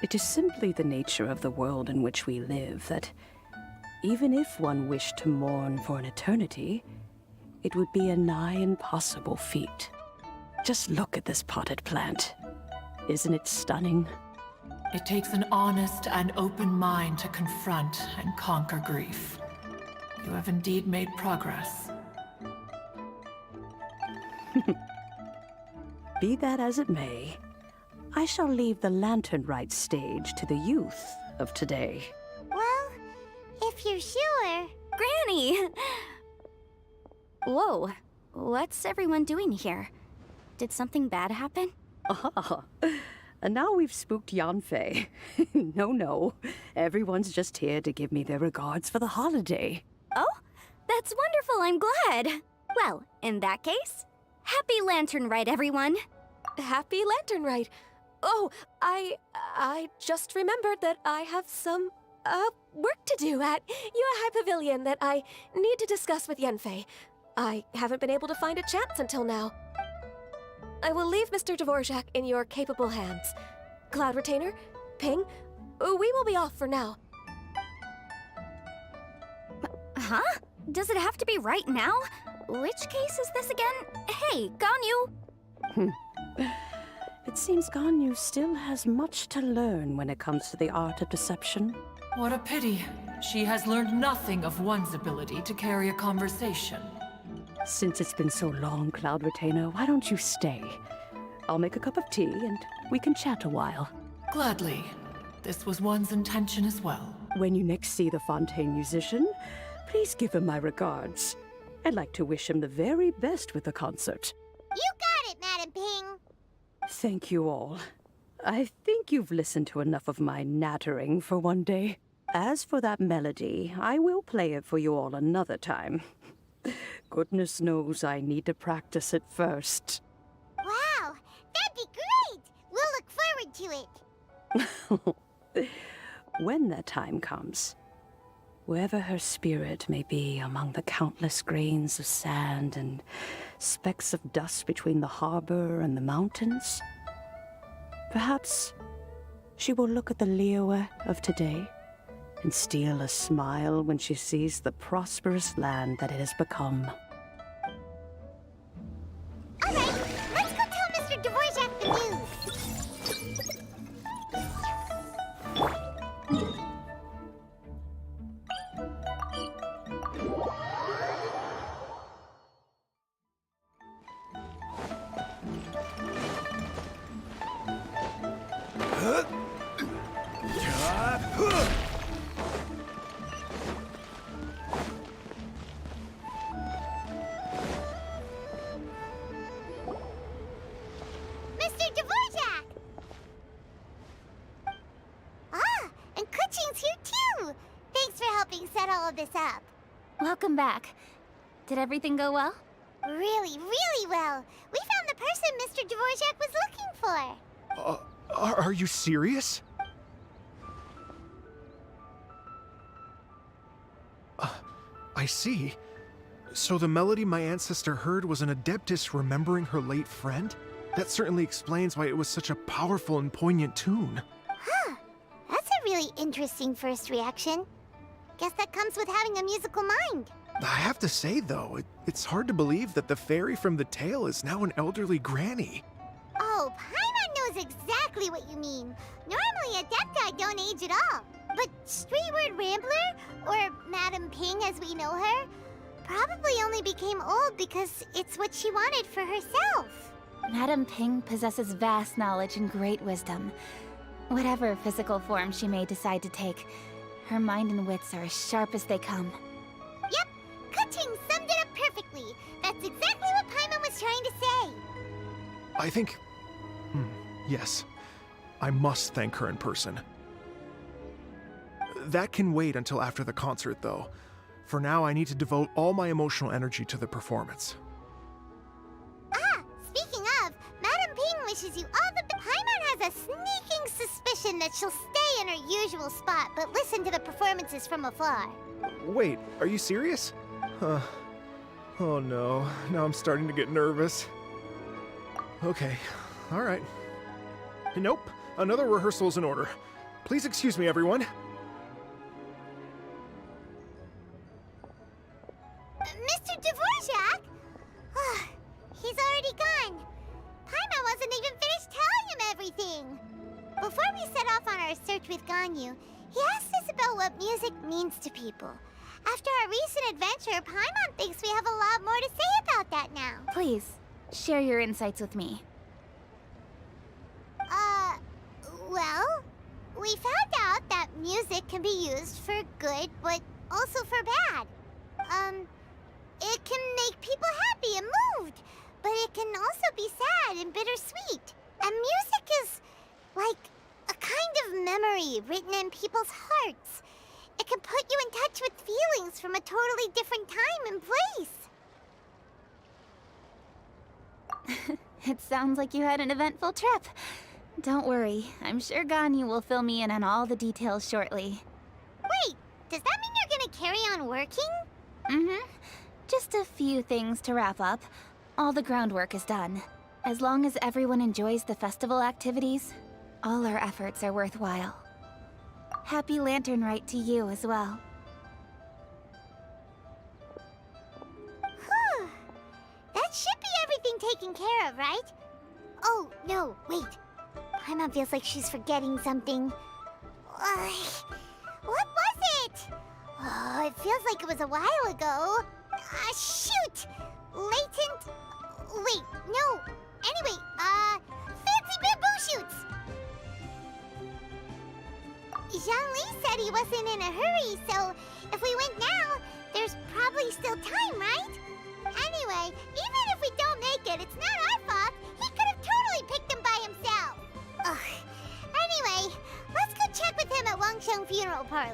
It is simply the nature of the world in which we live that even if one wished to mourn for an eternity, it would be a nigh impossible feat. Just look at this potted plant. Isn't it stunning? It takes an honest and open mind to confront and conquer grief. You have indeed made progress. Be that as it may, I shall leave the Lantern Rite stage to the youth of today. Well, if you're sure. Granny! Whoa, what's everyone doing here? Did something bad happen? Ah, and now we've spooked Yanfei. No, everyone's just here to give me their regards for the holiday. Oh, that's wonderful, I'm glad. Well, in that case, happy Lantern Rite, everyone. Happy Lantern Rite. Oh, I just remembered that I have some, work to do at Yuehai Pavilion that I need to discuss with Yanfei. I haven't been able to find a chance until now. I will leave Mr. Dvorak in your capable hands. Cloud Retainer, Ping, we will be off for now. Huh? Does it have to be right now? Which case is this again? Hey, Ganyu! It seems Ganyu still has much to learn when it comes to the art of deception. What a pity. She has learned nothing of one's ability to carry a conversation. Since it's been so long, Cloud Retainer, why don't you stay? I'll make a cup of tea and we can chat a while. Gladly. This was one's intention as well. When you next see the Fontaine musician, please give him my regards. I'd like to wish him the very best with the concert. You got it, Madam Ping. Thank you all. I think you've listened to enough of my nattering for one day. As for that melody, I will play it for you all another time. Goodness knows I need to practice it first. Wow, that'd be great! We'll look forward to it. When that time comes, wherever her spirit may be among the countless grains of sand and specks of dust between the harbor and the mountains, perhaps she will look at the Liyue of today and steal a smile when she sees the prosperous land that it has become. All right, let's go tell Mr. Dvorak the news. Mr. Dvorak! Ah, and Kuchin's here too! Thanks for helping set all of this up. Welcome back. Did everything go well? Really, really well. We found the person Mr. Dvorak was looking for. Are you serious? I see. So the melody my ancestor heard was an Adeptus remembering her late friend? That certainly explains why it was such a powerful and poignant tune. Huh. That's a really interesting first reaction. Guess that comes with having a musical mind. I have to say, though, it's hard to believe that the fairy from the tale is now an elderly granny. Oh, Paimon knows exactly what you mean. Normally, Adepti don't age at all. But Streetward Rambler, or Madam Ping as we know her, probably only became old because it's what she wanted for herself. Madam Ping possesses vast knowledge and great wisdom. Whatever physical form she may decide to take, her mind and wits are as sharp as they come. Yep, Kuching summed it up perfectly. That's exactly what Paimon was trying to say. I think... yes. I must thank her in person. That can wait until after the concert, though. For now, I need to devote all my emotional energy to the performance. Ah, speaking of, Madam Ping wishes you all the best. Paimon has a sneaking suspicion that she'll stay in her usual spot, but listen to the performances from afar. Wait, are you serious? Oh no, now I'm starting to get nervous. Okay, alright. Nope, another rehearsal's in order. Please excuse me, everyone. Mr. Dvorak? He's already gone. Paimon wasn't even finished telling him everything. Before we set off on our search with Ganyu, he asked us about what music means to people. After our recent adventure, Paimon thinks we have a lot more to say about that now. Please, share your insights with me. Well, we found out that music can be used for good, but also for bad. It can make people happy and moved, but it can also be sad and bittersweet. And music is like a kind of memory written in people's hearts. It can put you in touch with feelings from a totally different time and place. It sounds like you had an eventful trip. Don't worry, I'm sure Ganyu will fill me in on all the details shortly. Wait, does that mean you're gonna carry on working? Mm-hmm. Just a few things to wrap up. All the groundwork is done. As long as everyone enjoys the festival activities, all our efforts are worthwhile. Happy Lantern Rite to you as well. Whew. That should be everything taken care of, right? Oh, no, wait. Paimon feels like she's forgetting something. What was it? Oh, it feels like it was a while ago. Shoot! Latent... Wait, no. Anyway, fancy bamboo shoots! Zhongli said he wasn't in a hurry, so if we went now, there's probably still time, right? Anyway, even if we don't make it, it's not our fault. He could have totally picked them by himself. Ugh. Anyway, let's go check with him at Wangsheng Funeral Parlor.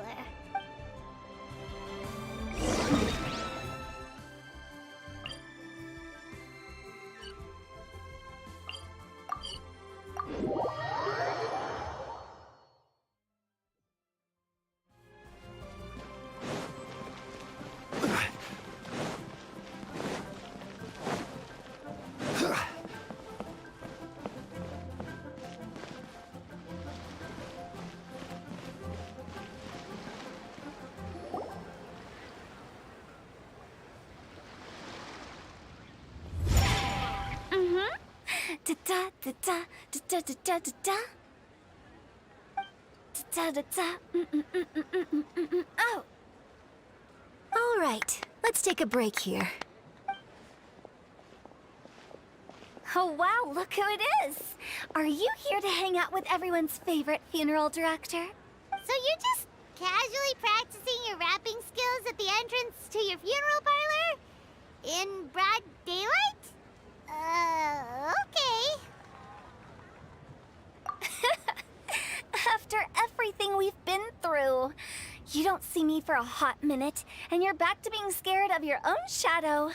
Da da da da da da da da da. Da da da. Oh. All right, let's take a break here. Oh wow, look who it is! Are you here to hang out with everyone's favorite funeral director? So you're just casually practicing your rapping skills at the entrance to your funeral parlor? In broad daylight? Okay. After everything we've been through, you don't see me for a hot minute, and you're back to being scared of your own shadow.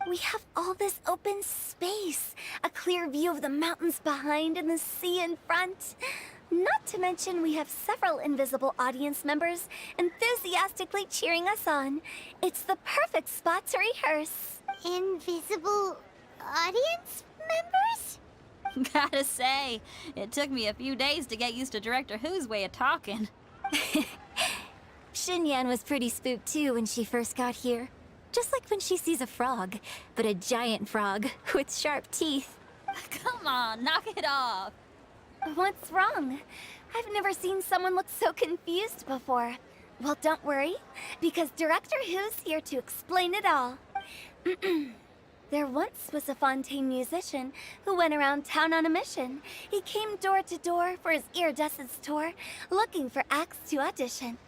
We have all this open space, a clear view of the mountains behind and the sea in front. Not to mention we have several invisible audience members enthusiastically cheering us on. It's the perfect spot to rehearse. Invisible audience members? Gotta say, it took me a few days to get used to Director Who's way of talking. Xinyan was pretty spooked too when she first got here. Just like when she sees a frog, but a giant frog with sharp teeth. Come on, knock it off. What's wrong? I've never seen someone look so confused before. Well, don't worry, because Director Who's here to explain it all. There once was a Fontaine musician who went around town on a mission. He came door to door for his iridescence tour, looking for acts to audition.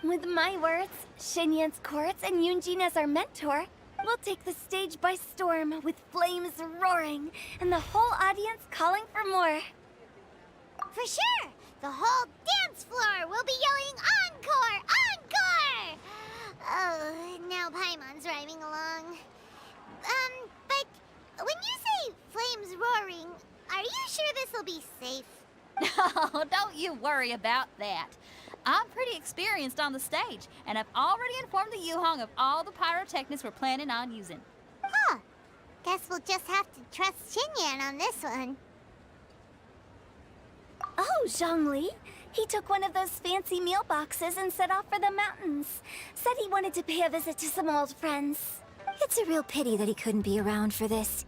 With my words, Xinyan's chords, and Yunjin as our mentor, we'll take the stage by storm with flames roaring and the whole audience calling for more. For sure! The whole dance floor will be yelling encore! Encore! Oh, now Paimon's rhyming along. But when you say flames roaring, are you sure this'll be safe? No, don't you worry about that. I'm pretty experienced on the stage, and I've already informed the Yuhong of all the pyrotechnics we're planning on using. Huh. Guess we'll just have to trust Xinyan on this one. Oh, Zhongli. He took one of those fancy meal boxes and set off for the mountains. Said he wanted to pay a visit to some old friends. It's a real pity that he couldn't be around for this.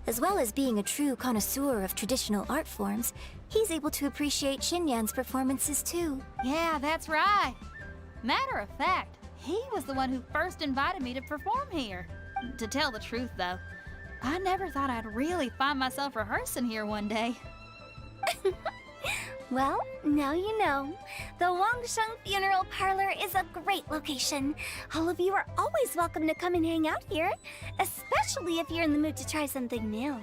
As well as being a true connoisseur of traditional art forms, he's able to appreciate Xinyan's performances too. Yeah, that's right. Matter of fact, he was the one who first invited me to perform here. To tell the truth, though, I never thought I'd really find myself rehearsing here one day. Well, now you know. The Wangsheng Funeral Parlor is a great location. All of you are always welcome to come and hang out here, especially if you're in the mood to try something new.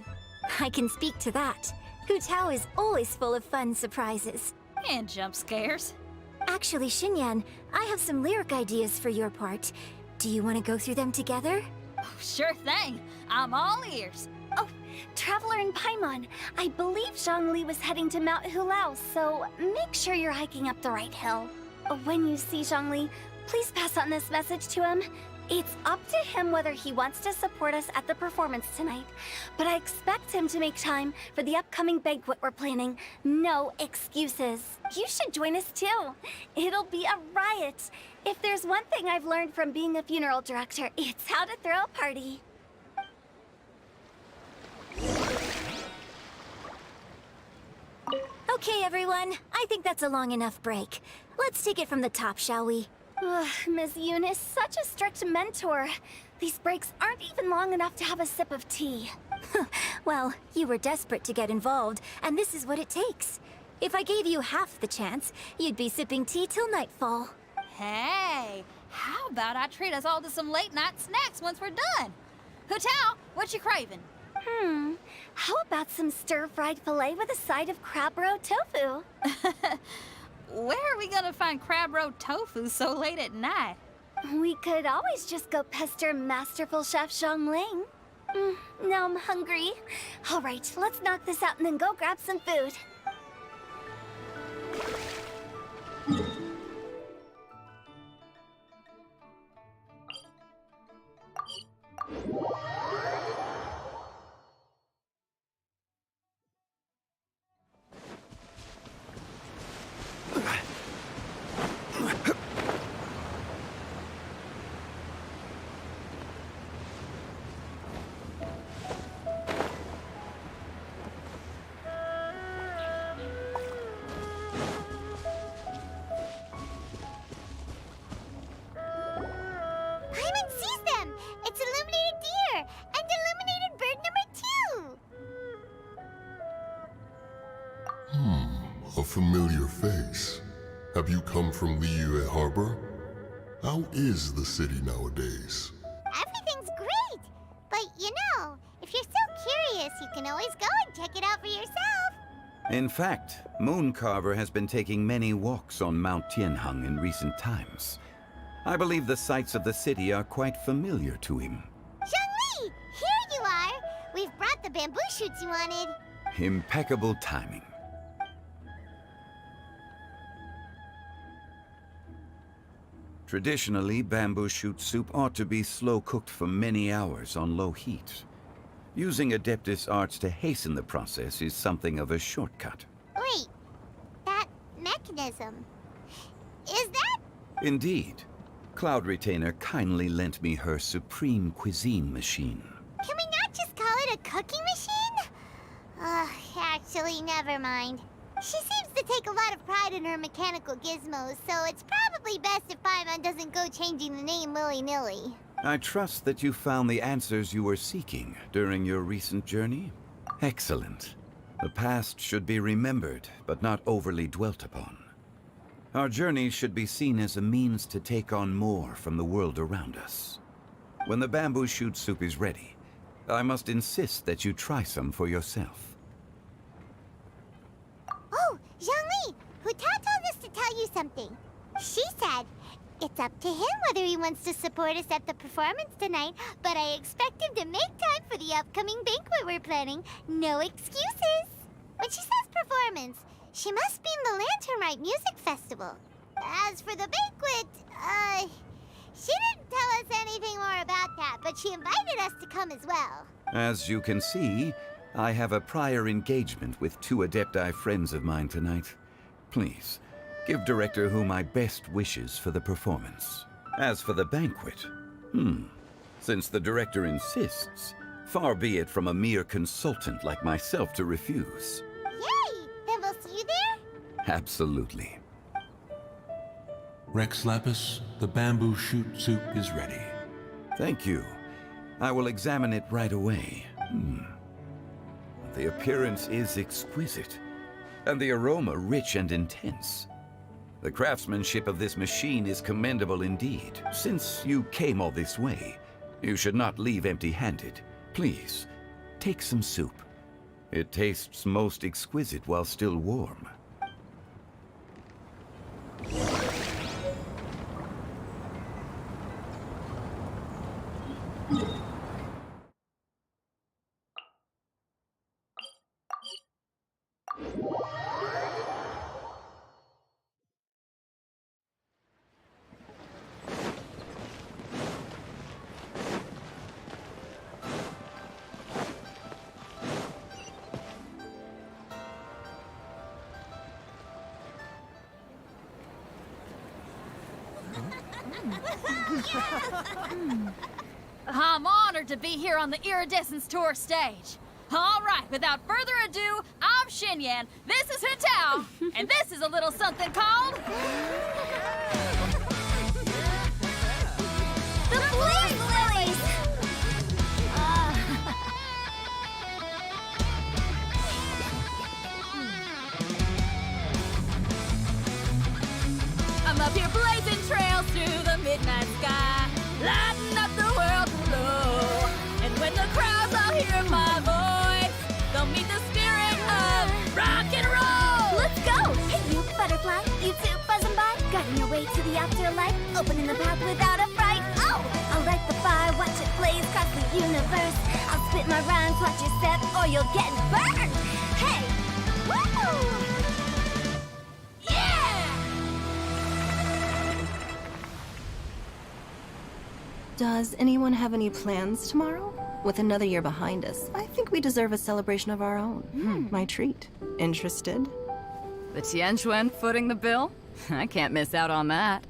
I can speak to that. Hu Tao is always full of fun surprises. And jump scares. Actually, Xinyan, I have some lyric ideas for your part. Do you want to go through them together? Oh, sure thing. I'm all ears. Oh, Traveler in Paimon. I believe Zhongli was heading to Mount Hulao, so make sure you're hiking up the right hill. When you see Zhongli, please pass on this message to him. It's up to him whether he wants to support us at the performance tonight, but I expect him to make time for the upcoming banquet we're planning. No excuses. You should join us too. It'll be a riot. If there's one thing I've learned from being a funeral director, it's how to throw a party. Okay, everyone. I think that's a long enough break. Let's take it from the top, shall we? Miss Eunice, such a strict mentor. These breaks aren't even long enough to have a sip of tea. Well, you were desperate to get involved, and this is what it takes. If I gave you half the chance, you'd be sipping tea till nightfall. Hey, how about I treat us all to some late-night snacks once we're done? Hutao, what you craving? How about some stir-fried filet with a side of crab roe tofu? Where are we gonna find crab roe tofu so late at night? We could always just go pester masterful chef Zhongling. Now I'm hungry. All right, let's knock this out and then go grab some food. Paimon sees them! It's Illuminated Deer! And Illuminated Bird number 2! A familiar face. Have you come from Liyue Harbor? How is the city nowadays? Everything's great! But you know, if you're so curious, you can always go and check it out for yourself! In fact, Mooncarver has been taking many walks on Mount Tianheng in recent times. I believe the sights of the city are quite familiar to him. Zhongli! Here you are! We've brought the bamboo shoots you wanted. Impeccable timing. Traditionally, bamboo shoot soup ought to be slow-cooked for many hours on low heat. Using Adeptus arts to hasten the process is something of a shortcut. Wait, that mechanism... is that... Indeed. Cloud Retainer kindly lent me her supreme cuisine machine. Can we not just call it a cooking machine? Actually, never mind. She seems to take a lot of pride in her mechanical gizmos, so it's probably best if Paimon doesn't go changing the name willy-nilly. I trust that you found the answers you were seeking during your recent journey? Excellent. The past should be remembered, but not overly dwelt upon. Our journey should be seen as a means to take on more from the world around us. When the bamboo shoot soup is ready, I must insist that you try some for yourself. Oh, Zhongli! Hutao told us to tell you something. She said, it's up to him whether he wants to support us at the performance tonight, but I expect him to make time for the upcoming banquet we're planning. No excuses! When she says performance, she must mean the Lantern Rite Music Festival. As for the banquet, she didn't tell us anything more about that, but she invited us to come as well. As you can see, I have a prior engagement with 2 Adepti friends of mine tonight. Please, give Director Hu my best wishes for the performance. As for the banquet, since the Director insists, far be it from a mere consultant like myself to refuse. Yay! Then we'll see you there? Absolutely. Rex Lapis, the bamboo shoot soup is ready. Thank you. I will examine it right away. The appearance is exquisite, and the aroma rich and intense. The craftsmanship of this machine is commendable indeed. Since you came all this way, you should not leave empty-handed. Please, take some soup. It tastes most exquisite while still warm. I'm honored to be here on the Iridescence Tour stage. All right, without further ado, I'm Xinyan, this is Hetao, and this is a little something called... The Blaze Lilies! I'm up here blazing trails through the midnight sky, lighting up the world below. And when the crowds all hear my voice, they'll meet the spirit of rock and roll. Let's go! Hey, you butterfly, you too buzzing by, guiding your way to the afterlife, opening the path without a fright. Oh, I'll light the fire, watch it blaze across the universe. I'll spit my rhymes, watch your step, or you'll get burned. Hey, woo! Does anyone have any plans tomorrow? With another year behind us, I think we deserve a celebration of our own. My treat. Interested? The Tianquan footing the bill? I can't miss out on that.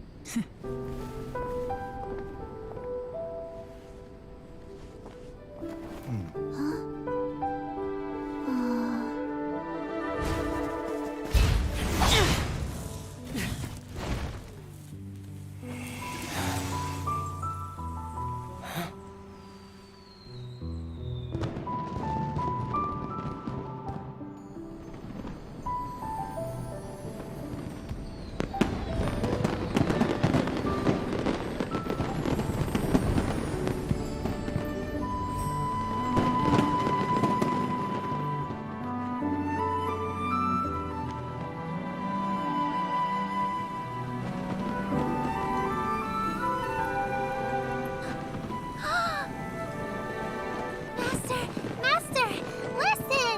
Master, listen!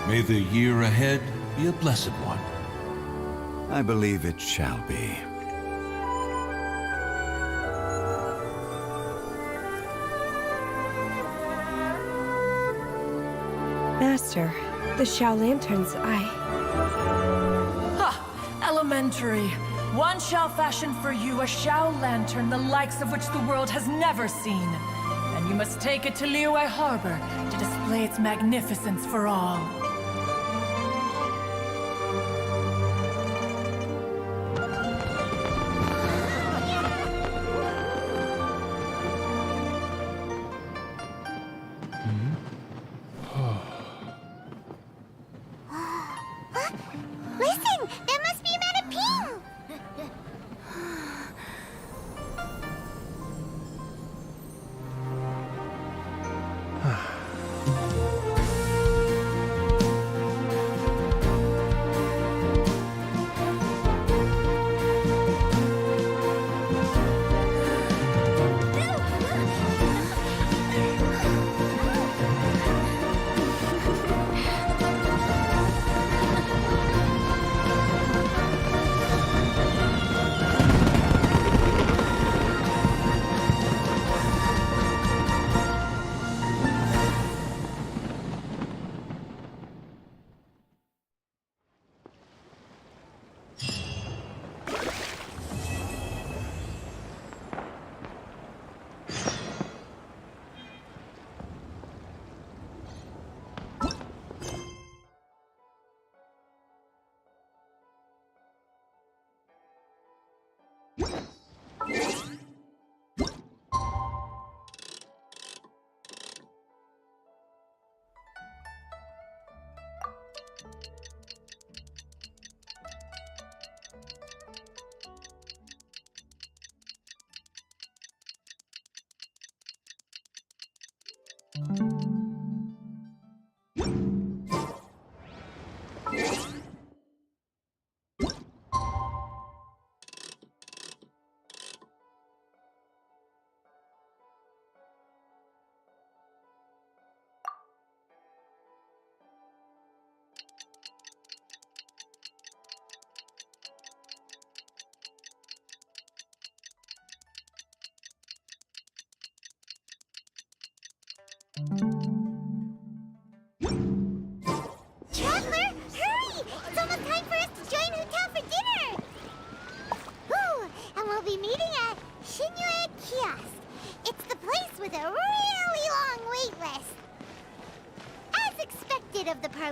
May the year ahead be a blessed one. I believe it shall be. Master, the Xiao Lanterns, Ha! Elementary. One shall fashion for you a Xiao Lantern the likes of which the world has never seen. And you must take it to Liyue Harbor to display its magnificence for all. Listen! That must be Manaping!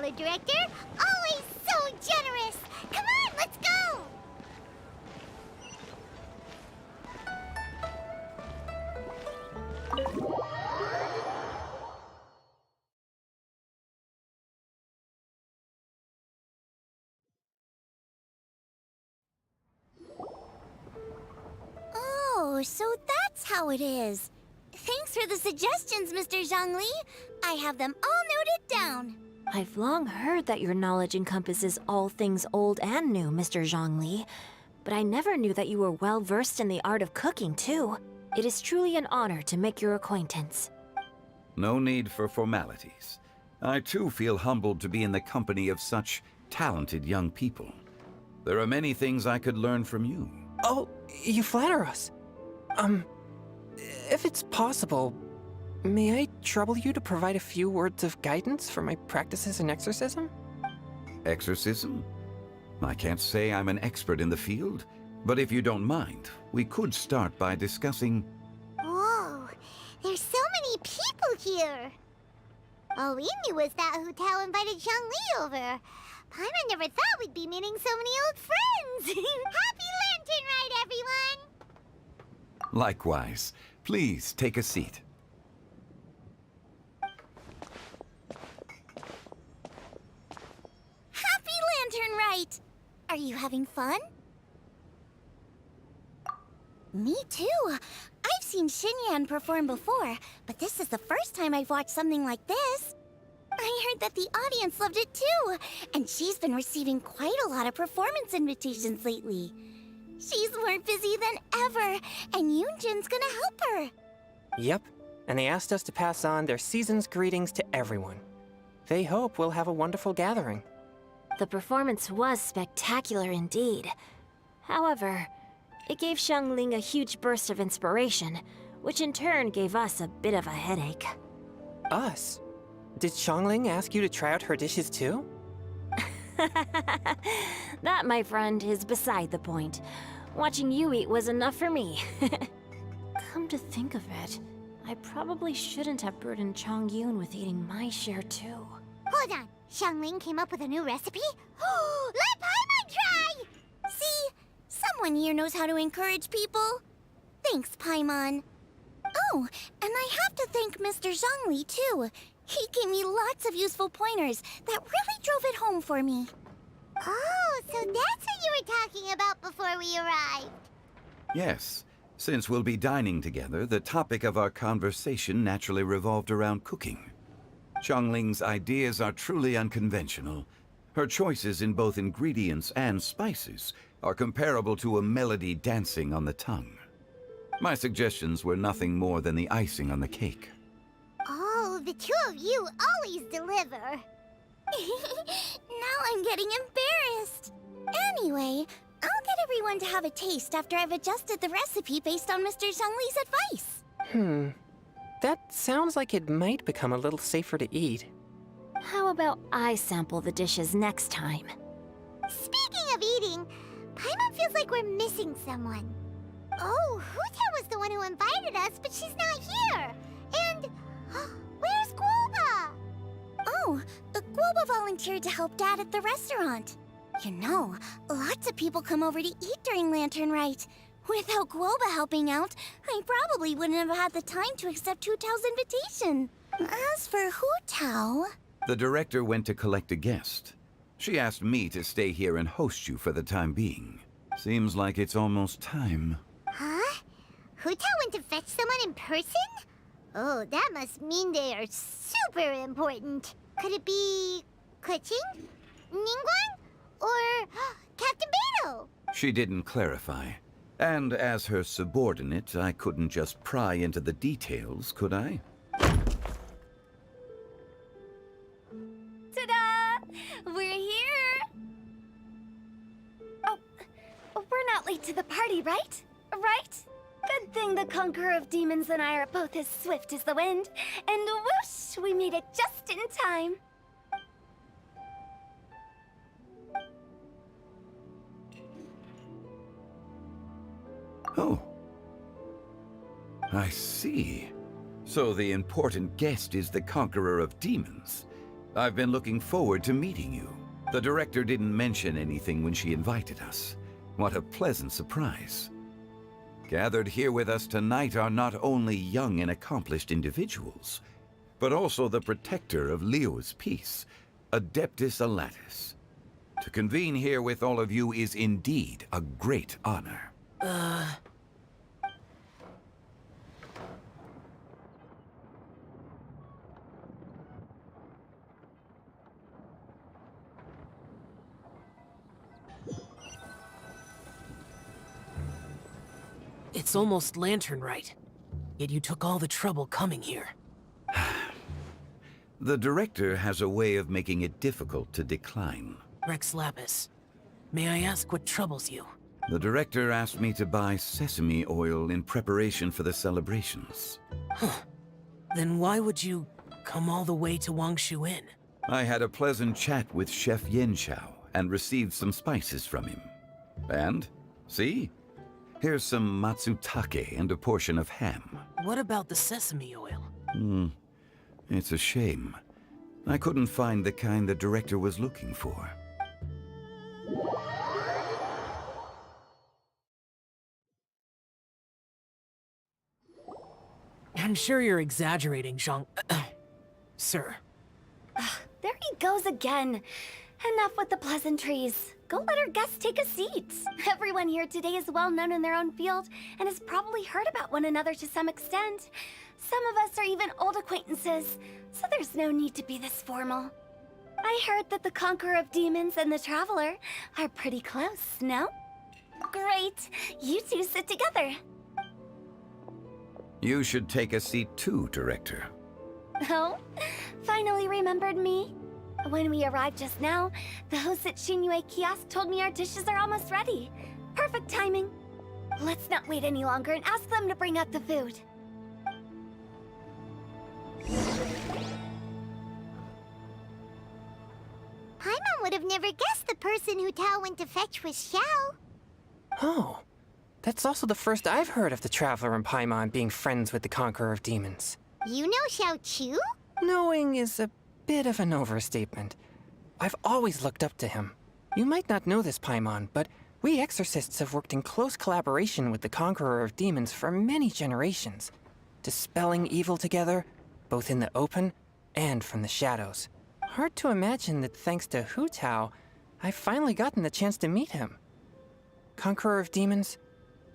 our director. Always so generous. Come on, let's go! Oh, so that's how it is. Thanks for the suggestions, Mr. Zhongli. I have them all noted down. I've long heard that your knowledge encompasses all things old and new, Mr. Zhongli. But I never knew that you were well versed in the art of cooking, too. It is truly an honor to make your acquaintance. No need for formalities. I too feel humbled to be in the company of such talented young people. There are many things I could learn from you. Oh, you flatter us. If it's possible, may I trouble you to provide a few words of guidance for my practices in exorcism? Exorcism? I can't say I'm an expert in the field, but if you don't mind, we could start by discussing... Whoa, there's so many people here. All we knew was that Hu Tao invited Zhongli over. Paimon never thought we'd be meeting so many old friends. Happy Lantern Ride, everyone! Likewise. Please take a seat. Happy Lantern Rite! Are you having fun? Me too. I've seen Xinyan perform before, but this is the first time I've watched something like this. I heard that the audience loved it too, and she's been receiving quite a lot of performance invitations lately. She's more busy than ever, and Yunjin's gonna help her. Yep, and they asked us to pass on their season's greetings to everyone. They hope we'll have a wonderful gathering. The performance was spectacular indeed. However, it gave Xiangling a huge burst of inspiration, which in turn gave us a bit of a headache. Us? Did Xiangling ask you to try out her dishes too? That, my friend, is beside the point. Watching you eat was enough for me. Come to think of it, I probably shouldn't have burdened Chongyun with eating my share too. Hold on, Xiangling came up with a new recipe? Let Paimon try! See? Someone here knows how to encourage people. Thanks, Paimon. Oh, and I have to thank Mr. Zhongli too. He gave me lots of useful pointers that really drove it home for me. Oh, so that's what you were talking about before we arrived. Yes. Since we'll be dining together, the topic of our conversation naturally revolved around cooking. Xiangling's ideas are truly unconventional. Her choices in both ingredients and spices are comparable to a melody dancing on the tongue. My suggestions were nothing more than the icing on the cake. Oh, the two of you always deliver. Now I'm getting embarrassed. Anyway, I'll get everyone to have a taste after I've adjusted the recipe based on Mr. Zhongli's advice. That sounds like it might become a little safer to eat. How about I sample the dishes next time? Speaking of eating, Paimon feels like we're missing someone. Oh, Hu Tao was the one who invited us, but she's not here. And where's Guoba? Oh, Guoba volunteered to help Dad at the restaurant. You know, lots of people come over to eat during Lantern Rite. Without Guoba helping out, I probably wouldn't have had the time to accept Hu Tao's invitation. As for Hu Tao... The director went to collect a guest. She asked me to stay here and host you for the time being. Seems like it's almost time. Huh? Hu Tao went to fetch someone in person? Oh, that must mean they are super important. Could it be... Keqing? Ningguang? Or Captain Beidou? She didn't clarify. And as her subordinate, I couldn't just pry into the details, could I? Ta-da! We're here! Oh, we're not late to the party, right? Right? Good thing the Conqueror of Demons and I are both as swift as the wind. And whoosh, we made it just in time. Oh. I see. So the important guest is the Conqueror of Demons. I've been looking forward to meeting you. The director didn't mention anything when she invited us. What a pleasant surprise. Gathered here with us tonight are not only young and accomplished individuals, but also the protector of Liyue's peace, Adeptus Alatus. To convene here with all of you is indeed a great honor. It's almost lantern right. Yet you took all the trouble coming here. The director has a way of making it difficult to decline. Rex Lapis, may I ask what troubles you? The director asked me to buy sesame oil in preparation for the celebrations. Huh. Then why would you come all the way to Wangshu Inn? I had a pleasant chat with Chef Yen Chao and received some spices from him. And, see? Here's some matsutake and a portion of ham. What about the sesame oil? It's a shame. I couldn't find the kind the director was looking for. I'm sure you're exaggerating, Zhang... Sir. There he goes again. Enough with the pleasantries. Go let our guests take a seat. Everyone here today is well known in their own field and has probably heard about one another to some extent. Some of us are even old acquaintances, so there's no need to be this formal. I heard that the Conqueror of Demons and the Traveler are pretty close, no? Great. You two sit together. You should take a seat too, Director. Oh, finally remembered me? When we arrived just now, the host at Shinue Kiosk told me our dishes are almost ready. Perfect timing. Let's not wait any longer and ask them to bring out the food. Paimon would have never guessed the person who Tao went to fetch was Xiao. Oh, that's also the first I've heard of the Traveler and Paimon being friends with the Conqueror of Demons. You know Xiao Chu? Knowing is a bit of an overstatement. I've always looked up to him. You might not know this, Paimon, but we exorcists have worked in close collaboration with the Conqueror of Demons for many generations, dispelling evil together, both in the open and from the shadows. Hard to imagine that thanks to Hu Tao, I've finally gotten the chance to meet him. Conqueror of Demons,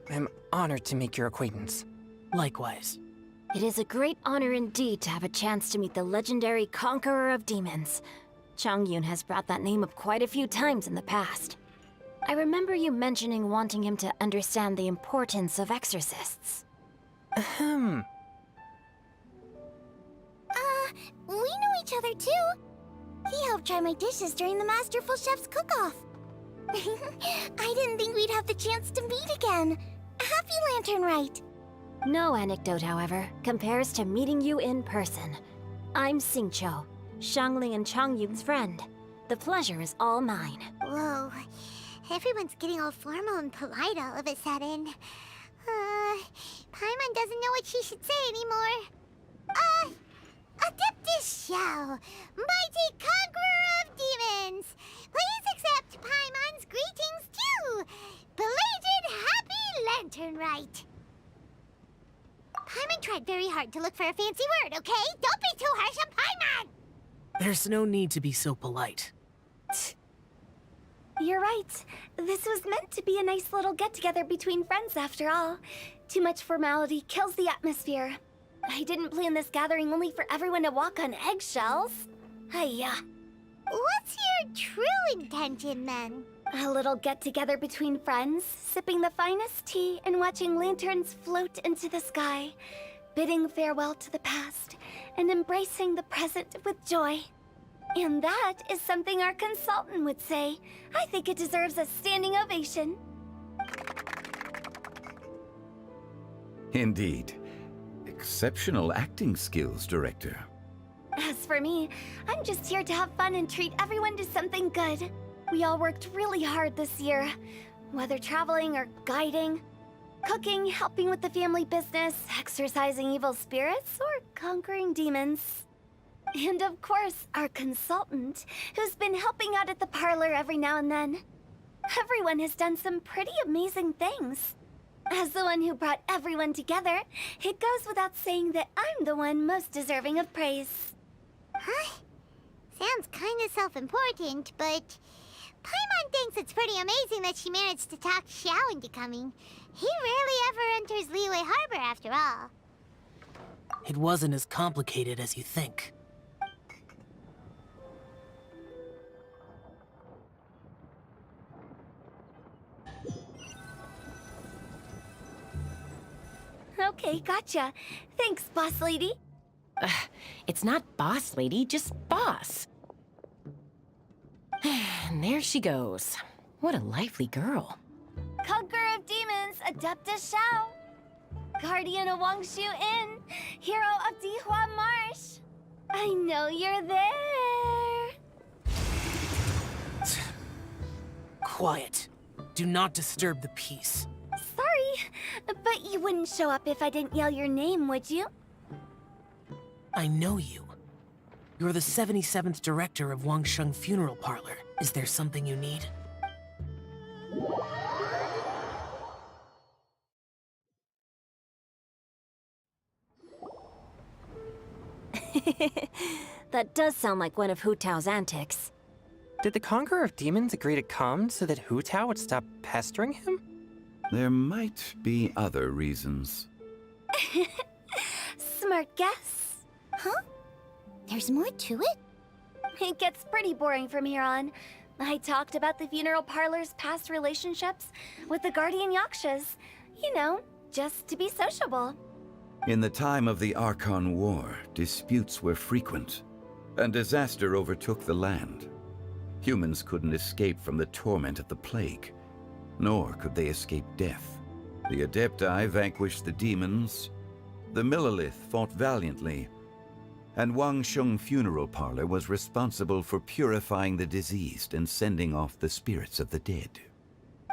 I'm honored to make your acquaintance. Likewise. It is a great honor indeed to have a chance to meet the legendary Conqueror of Demons. Changyun has brought that name up quite a few times in the past. I remember you mentioning wanting him to understand the importance of exorcists. We know each other too. He helped try my dishes during the Masterful Chef's cook-off. I didn't think we'd have the chance to meet again. Happy Lantern Rite! No anecdote, however, compares to meeting you in person. I'm Xingqiu, Shangli and Changyun's friend. The pleasure is all mine. Whoa. Everyone's getting all formal and polite all of a sudden. Paimon doesn't know what she should say anymore. Adeptus Xiao, mighty Conqueror of Demons! Please accept Paimon's greetings too! Belated Happy Lantern Rite! Paimon tried very hard to look for a fancy word, okay? Don't be too harsh on Paimon! There's no need to be so polite. You're right. This was meant to be a nice little get-together between friends after all. Too much formality kills the atmosphere. I didn't plan this gathering only for everyone to walk on eggshells. Hiya. What's your true intention, then? A little get-together between friends, sipping the finest tea and watching lanterns float into the sky, bidding farewell to the past and embracing the present with joy. And that is something our consultant would say. I think it deserves a standing ovation. Indeed. Exceptional acting skills, Director. As for me, I'm just here to have fun and treat everyone to something good. We all worked really hard this year, whether traveling or guiding, cooking, helping with the family business, exorcising evil spirits, or conquering demons. And of course, our consultant, who's been helping out at the parlor every now and then. Everyone has done some pretty amazing things. As the one who brought everyone together, it goes without saying that I'm the one most deserving of praise. Huh? Sounds kinda self-important, but Paimon thinks it's pretty amazing that she managed to talk Xiao into coming. He rarely ever enters Liyue Harbor after all. It wasn't as complicated as you think. Okay, gotcha. Thanks, boss lady. It's not boss lady, just boss. And there she goes. What a lively girl. Conqueror of Demons, Adepta Xiao. Guardian of Wangshu Inn, hero of Dihua Marsh. I know you're there. Quiet. Do not disturb the peace. Sorry, but you wouldn't show up if I didn't yell your name, would you? I know you. You're the 77th director of Wangsheng Funeral Parlor. Is there something you need? That does sound like one of Hu Tao's antics. Did the Conqueror of Demons agree to come so that Hu Tao would stop pestering him? There might be other reasons. Smart guess. Huh? There's more to it? It gets pretty boring from here on. I talked about the funeral parlor's past relationships with the Guardian Yakshas. You know, just to be sociable. In the time of the Archon War, disputes were frequent, and disaster overtook the land. Humans couldn't escape from the torment of the plague, nor could they escape death. The Adepti vanquished the demons, the Millelith fought valiantly, and Wangsheng Funeral Parlor was responsible for purifying the diseased and sending off the spirits of the dead.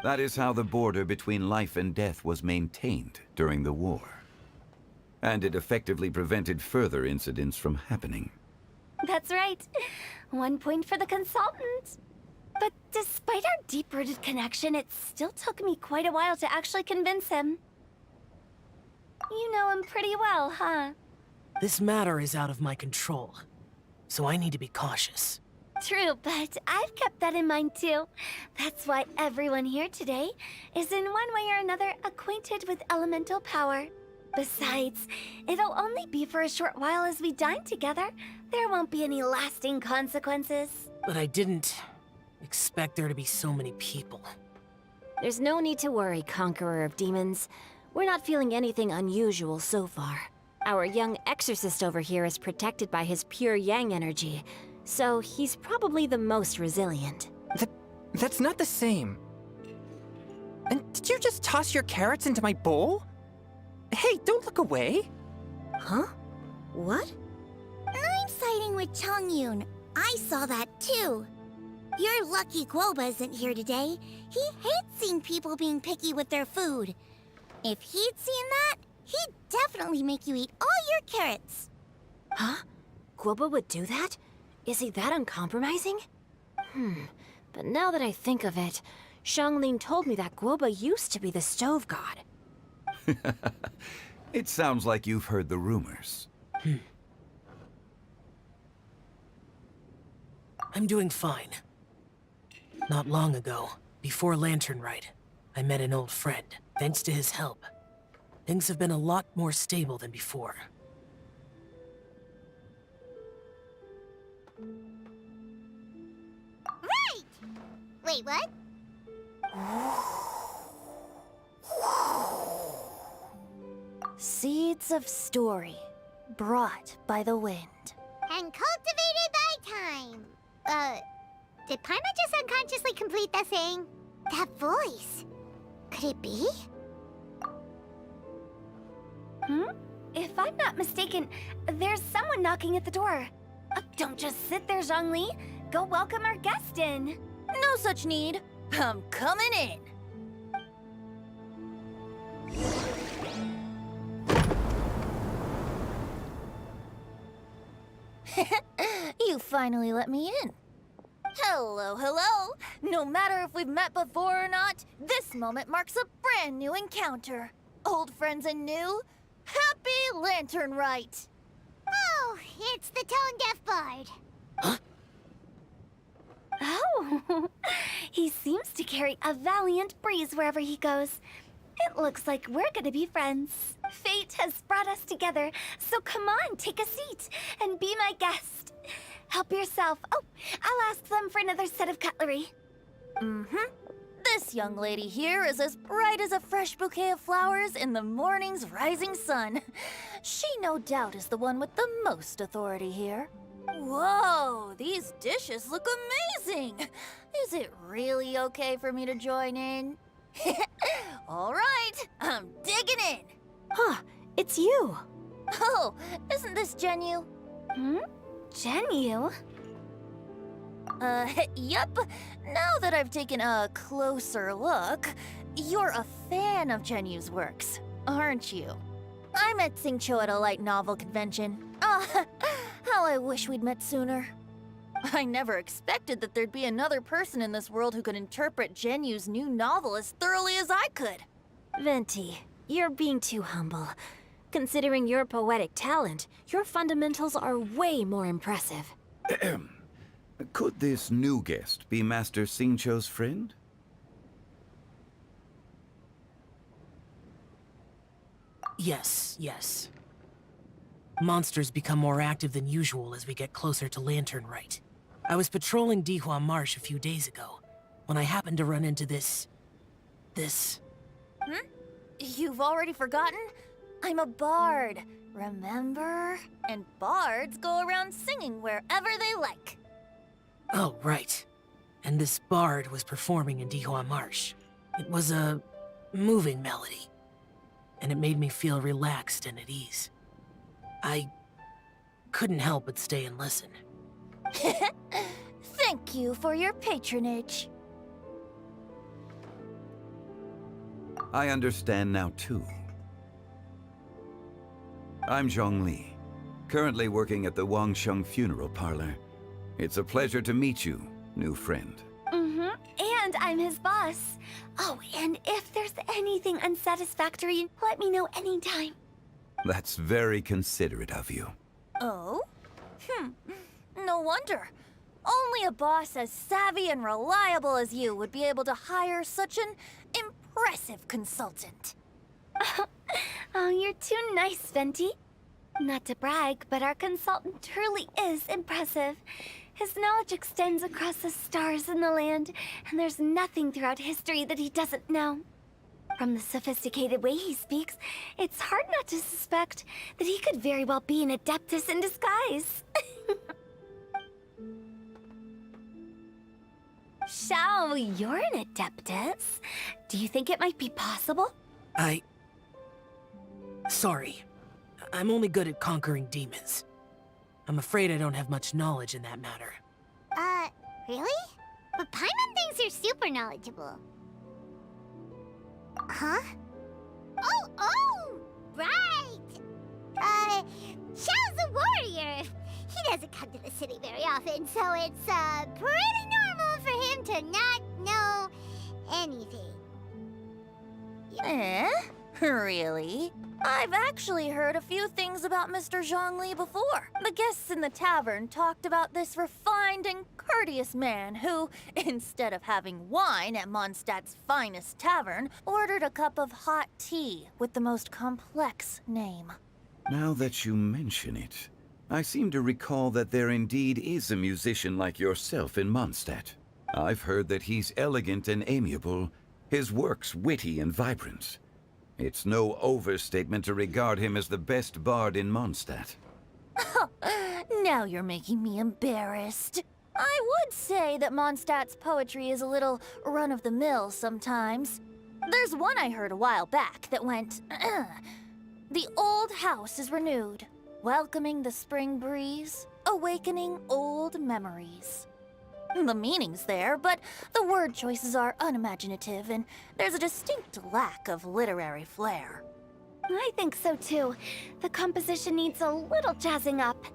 That is how the border between life and death was maintained during the war. And it effectively prevented further incidents from happening. That's right. 1 point for the consultant. But despite our deep-rooted connection, it still took me quite a while to actually convince him. You know him pretty well, huh? This matter is out of my control, so I need to be cautious. True, but I've kept that in mind too. That's why everyone here today is in one way or another acquainted with elemental power. Besides, it'll only be for a short while as we dine together. There won't be any lasting consequences. But I didn't expect there to be so many people. There's no need to worry, Conqueror of Demons. We're not feeling anything unusual so far. Our young exorcist over here is protected by his pure yang energy, so he's probably the most resilient. That's not the same. And did you just toss your carrots into my bowl? Hey, don't look away! Huh? What? I'm siding with Chongyun. I saw that too. You're lucky Guoba isn't here today. He hates seeing people being picky with their food. If he'd seen that, he'd definitely make you eat all your carrots. Huh? Guoba would do that? Is he that uncompromising? But now that I think of it, Xiangling told me that Guoba used to be the stove god. It sounds like you've heard the rumors. I'm doing fine. Not long ago, before Lantern Rite, I met an old friend. Thanks to his help, things have been a lot more stable than before. Right! Wait, what? Seeds of story, brought by the wind. And cultivated by time. Did Paimon just unconsciously complete that saying? That voice. Could it be? If I'm not mistaken, there's someone knocking at the door. Don't just sit there, Zhongli. Go welcome our guest in. No such need. I'm coming in. finally let me in. Hello, hello! No matter if we've met before or not, this moment marks a brand new encounter. Old friends and new, happy Lantern Rite! Oh, it's the tone-deaf bard. Oh, he seems to carry a valiant breeze wherever he goes. It looks like we're gonna be friends. Fate has brought us together, so come on, take a seat and be my guest. Help yourself. Oh, I'll ask them for another set of cutlery. This young lady here is as bright as a fresh bouquet of flowers in the morning's rising sun. She no doubt is the one with the most authority here. Whoa, these dishes look amazing! Is it really okay for me to join in? All right, I'm digging in. Huh, it's you. Oh, isn't this Genyu? Genyu? Yep. Now that I've taken a closer look, you're a fan of Genyu's works, aren't you? I met Xingqiu at a light novel convention. How I wish we'd met sooner. I never expected that there'd be another person in this world who could interpret Genyu's new novel as thoroughly as I could. Venti, you're being too humble. Considering your poetic talent, your fundamentals are way more impressive. Could this new guest be Master Xingqiu's friend? Yes, yes. Monsters become more active than usual as we get closer to Lantern Rite. I was patrolling Dihua Marsh a few days ago, when I happened to run into this... You've already forgotten? I'm a bard, remember? And bards go around singing wherever they like. Oh, right. And this bard was performing in Dihua Marsh. It was a moving melody, and it made me feel relaxed and at ease. I couldn't help but stay and listen. Thank you for your patronage. I understand now, too. I'm Zhongli, currently working at the Wangsheng Funeral Parlor. It's a pleasure to meet you, new friend. And I'm his boss. Oh, and if there's anything unsatisfactory, let me know anytime. That's very considerate of you. Oh? No wonder. Only a boss as savvy and reliable as you would be able to hire such an impressive consultant. Oh, you're too nice, Venti. Not to brag, but our consultant truly is impressive. His knowledge extends across the stars and the land, and there's nothing throughout history that he doesn't know. From the sophisticated way he speaks, it's hard not to suspect that he could very well be an Adeptus in disguise. Shao, you're an Adeptus. Do you think it might be possible? Sorry. I'm only good at conquering demons. I'm afraid I don't have much knowledge in that matter. Really? But Paimon thinks you're super knowledgeable. Huh? Oh, right! Xiao's a warrior. He doesn't come to the city very often, so it's, pretty normal for him to not know anything. Really? I've actually heard a few things about Mr. Zhongli before. The guests in the tavern talked about this refined and courteous man who, instead of having wine at Mondstadt's finest tavern, ordered a cup of hot tea with the most complex name. Now that you mention it, I seem to recall that there indeed is a musician like yourself in Mondstadt. I've heard that he's elegant and amiable, his works witty and vibrant. It's no overstatement to regard him as the best bard in Mondstadt. Now you're making me embarrassed. I would say that Mondstadt's poetry is a little run-of-the-mill sometimes. There's one I heard a while back that went, The old house is renewed, welcoming the spring breeze, awakening old memories. The meaning's there, but the word choices are unimaginative, and there's a distinct lack of literary flair. I think so too. The composition needs a little jazzing up.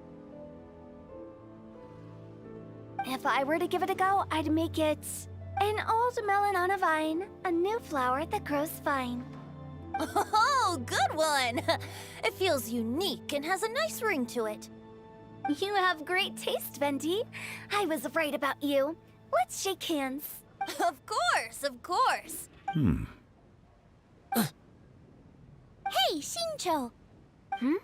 If I were to give it a go, I'd make it an old melon on a vine, a new flower that grows fine. Oh, good one! It feels unique and has a nice ring to it. You have great taste, Venti. I was right about you. Let's shake hands. Of course, of course. Hey, Xingqiu! Mind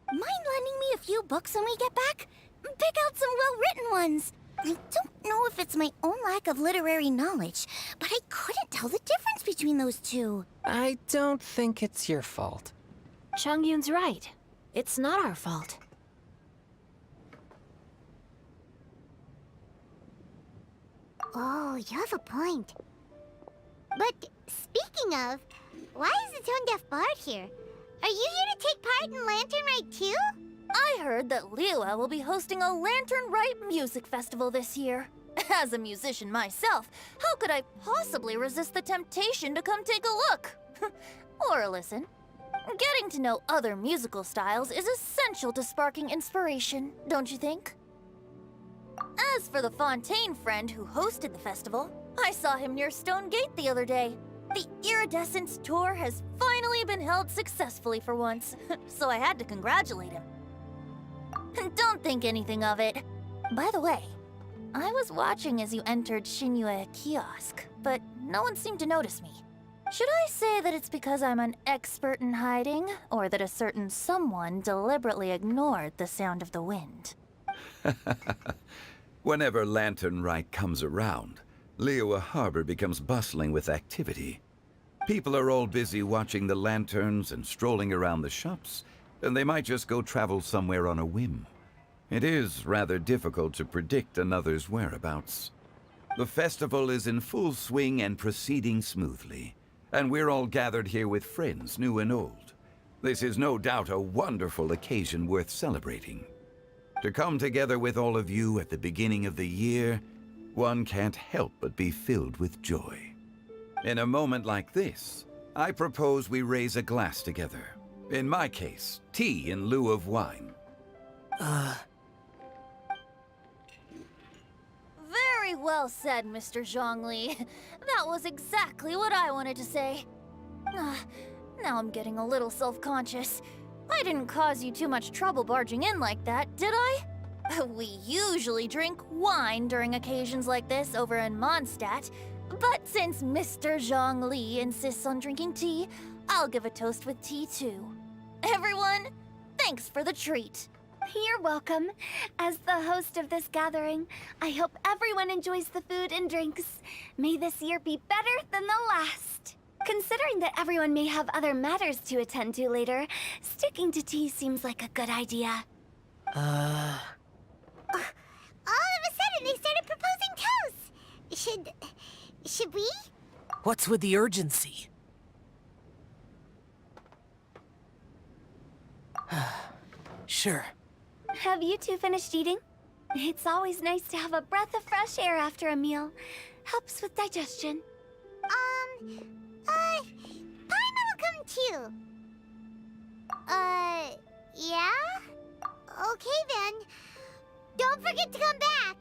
lending me a few books when we get back? Pick out some well-written ones. I don't know if it's my own lack of literary knowledge, but I couldn't tell the difference between those two. I don't think it's your fault. Chongyun's right. It's not our fault. Oh, you have a point. But speaking of, why is the Tone Deaf Bard here? Are you here to take part in Lantern Rite too? I heard that Liyue will be hosting a Lantern Rite music festival this year. As a musician myself, how could I possibly resist the temptation to come take a look? Or listen. Getting to know other musical styles is essential to sparking inspiration, don't you think? As for the Fontaine friend who hosted the festival, I saw him near Stone Gate the other day. The Iridescence tour has finally been held successfully for once, so I had to congratulate him. Don't think anything of it. By the way, I was watching as you entered Xinyue Kiosk, but no one seemed to notice me. Should I say that it's because I'm an expert in hiding, or that a certain someone deliberately ignored the sound of the wind? Whenever Lantern Rite comes around, Liyue Harbor becomes bustling with activity. People are all busy watching the lanterns and strolling around the shops, and they might just go travel somewhere on a whim. It is rather difficult to predict another's whereabouts. The festival is in full swing and proceeding smoothly, and we're all gathered here with friends, new and old. This is no doubt a wonderful occasion worth celebrating. To come together with all of you at the beginning of the year, one can't help but be filled with joy. In a moment like this, I propose we raise a glass together. In my case, tea in lieu of wine. Very well said, Mr. Zhongli. That was exactly what I wanted to say. Now I'm getting a little self-conscious. I didn't cause you too much trouble barging in like that, did I? We usually drink wine during occasions like this over in Mondstadt, but since Mr. Zhongli insists on drinking tea, I'll give a toast with tea too. Everyone, thanks for the treat. You're welcome. As the host of this gathering, I hope everyone enjoys the food and drinks. May this year be better than the last. Considering that everyone may have other matters to attend to later, sticking to tea seems like a good idea. All of a sudden, they started proposing toasts. Should we? What's with the urgency? Sure. Have you two finished eating? It's always nice to have a breath of fresh air after a meal. Helps with digestion. Paimon will come too. Yeah? Okay then. Don't forget to come back.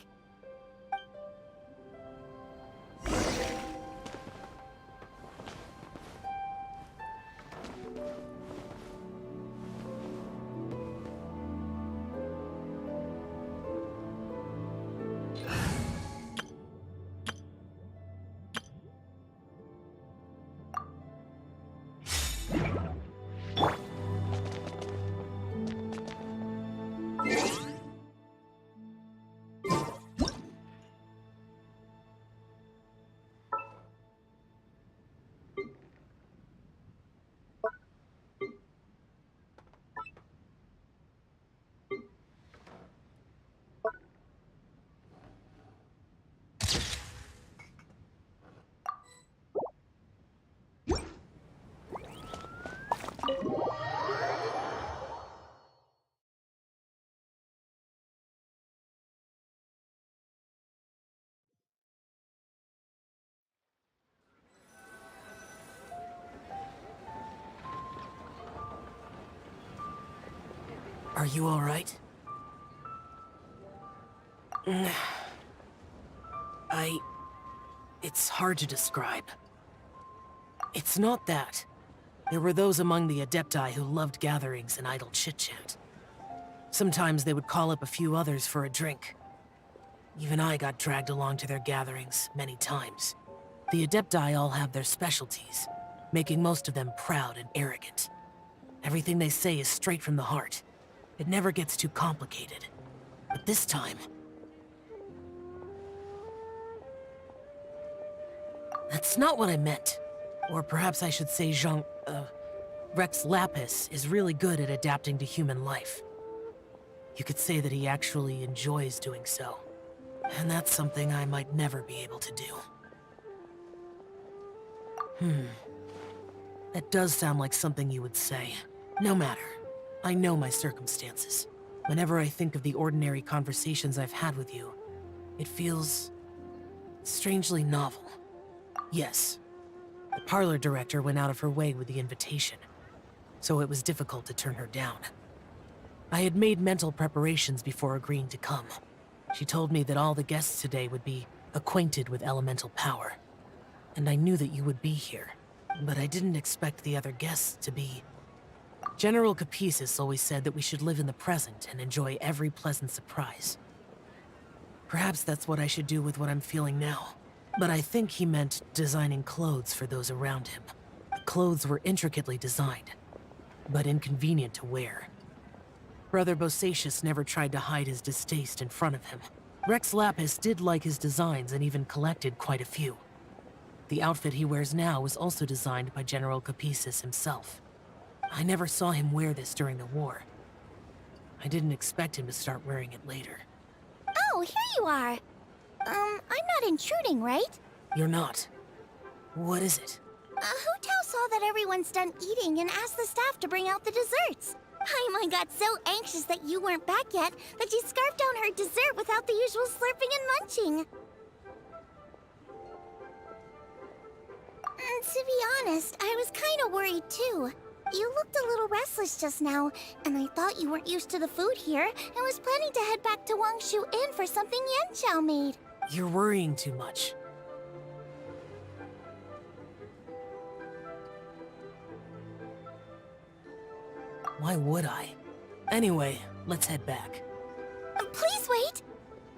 Are you all right? hard to describe. It's not that. There were those among the Adepti who loved gatherings and idle chit-chat. Sometimes they would call up a few others for a drink. Even I got dragged along to their gatherings many times. The Adepti all have their specialties, making most of them proud and arrogant. Everything they say is straight from the heart. It never gets too complicated. But this time... That's not what I meant. Or perhaps I should say Rex Lapis is really good at adapting to human life. You could say that he actually enjoys doing so. And that's something I might never be able to do. That does sound like something you would say. No matter. I know my circumstances. Whenever I think of the ordinary conversations I've had with you, it feels... strangely novel. Yes. The parlor director went out of her way with the invitation, so it was difficult to turn her down. I had made mental preparations before agreeing to come. She told me that all the guests today would be acquainted with elemental power, and I knew that you would be here, but I didn't expect the other guests to be... General Capisis always said that we should live in the present and enjoy every pleasant surprise. Perhaps that's what I should do with what I'm feeling now. But I think he meant designing clothes for those around him. The clothes were intricately designed, but inconvenient to wear. Brother Bosacius never tried to hide his distaste in front of him. Rex Lapis did like his designs and even collected quite a few. The outfit he wears now was also designed by General Capisis himself. I never saw him wear this during the war. I didn't expect him to start wearing it later. Oh, here you are. I'm not intruding, right? You're not. What is it? Hu Tao saw that everyone's done eating and asked the staff to bring out the desserts. Paimon got so anxious that you weren't back yet that she scarfed down her dessert without the usual slurping and munching. To be honest, I was kind of worried too. You looked a little restless just now, and I thought you weren't used to the food here and was planning to head back to Wangshu Inn for something Yanxiao made. You're worrying too much. Why would I? Anyway, let's head back. Please wait!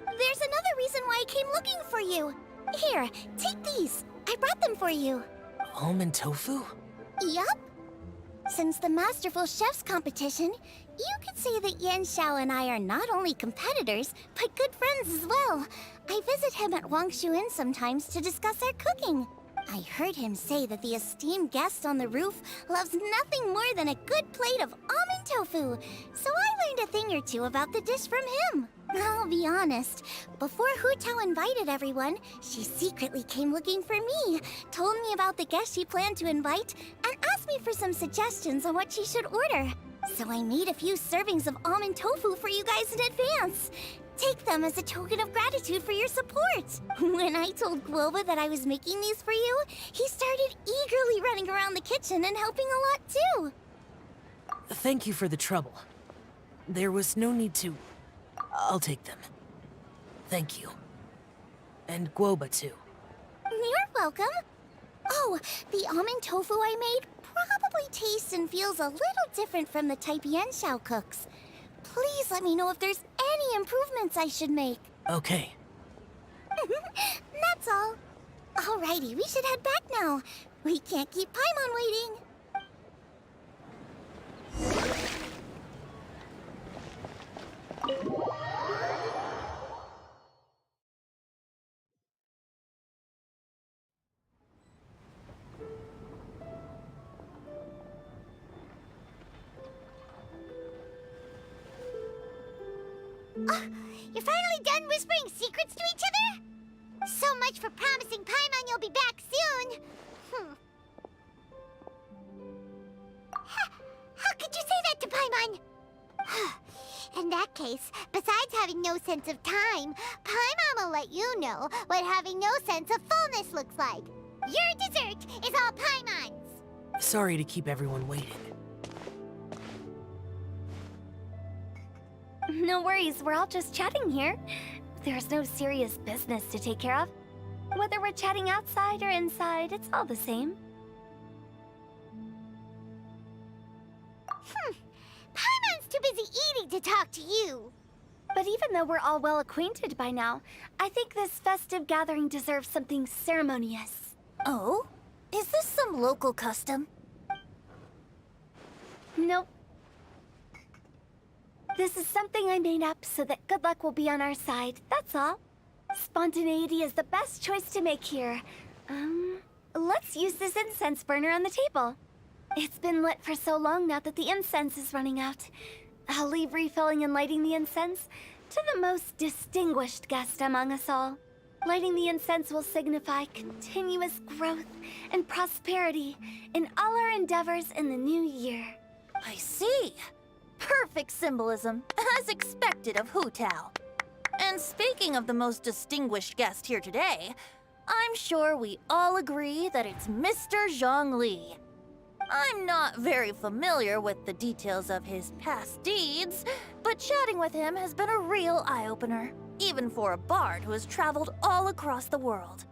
There's another reason why I came looking for you. Here, take these. I brought them for you. Almond tofu? Yup. Since the Masterful Chef's competition, you could say that Yanxiao and I are not only competitors, but good friends as well. I visit him at Wangshu Inn sometimes to discuss our cooking. I heard him say that the esteemed guest on the roof loves nothing more than a good plate of almond tofu, so I learned a thing or two about the dish from him. I'll be honest, before Hu Tao invited everyone, she secretly came looking for me, told me about the guests she planned to invite, and asked me for some suggestions on what she should order. So I made a few servings of almond tofu for you guys in advance. Take them as a token of gratitude for your support. When I told Guoba that I was making these for you, he started eagerly running around the kitchen and helping a lot too. Thank you for the trouble. There was no need to... I'll take them. Thank you. And Guoba too. You're welcome. Oh, the almond tofu I made probably tastes and feels a little different from the type Yanxiao cooks. Please let me know if there's any improvements I should make. Okay. That's all. Alrighty, we should head back now. We can't keep Paimon waiting. You're finally done whispering secrets to each other? So much for promising Paimon you'll be back soon. How could you say that to Paimon? In that case, besides having no sense of time, Paimon will let you know what having no sense of fullness looks like. Your dessert is all Paimon's. Sorry to keep everyone waiting. No worries, we're all just chatting here. There's no serious business to take care of. Whether we're chatting outside or inside, it's all the same. Paimon's too busy eating to talk to you. But even though we're all well acquainted by now, I think this festive gathering deserves something ceremonious. Oh? Is this some local custom? Nope. This is something I made up so that good luck will be on our side, that's all. Spontaneity is the best choice to make here. Let's use this incense burner on the table. It's been lit for so long now that the incense is running out. I'll leave refilling and lighting the incense to the most distinguished guest among us all. Lighting the incense will signify continuous growth and prosperity in all our endeavors in the new year. I see. Perfect symbolism, as expected of Hu Tao. And speaking of the most distinguished guest here today, I'm sure we all agree that it's Mr. Zhongli. I'm not very familiar with the details of his past deeds, but chatting with him has been a real eye-opener, even for a bard who has traveled all across the world.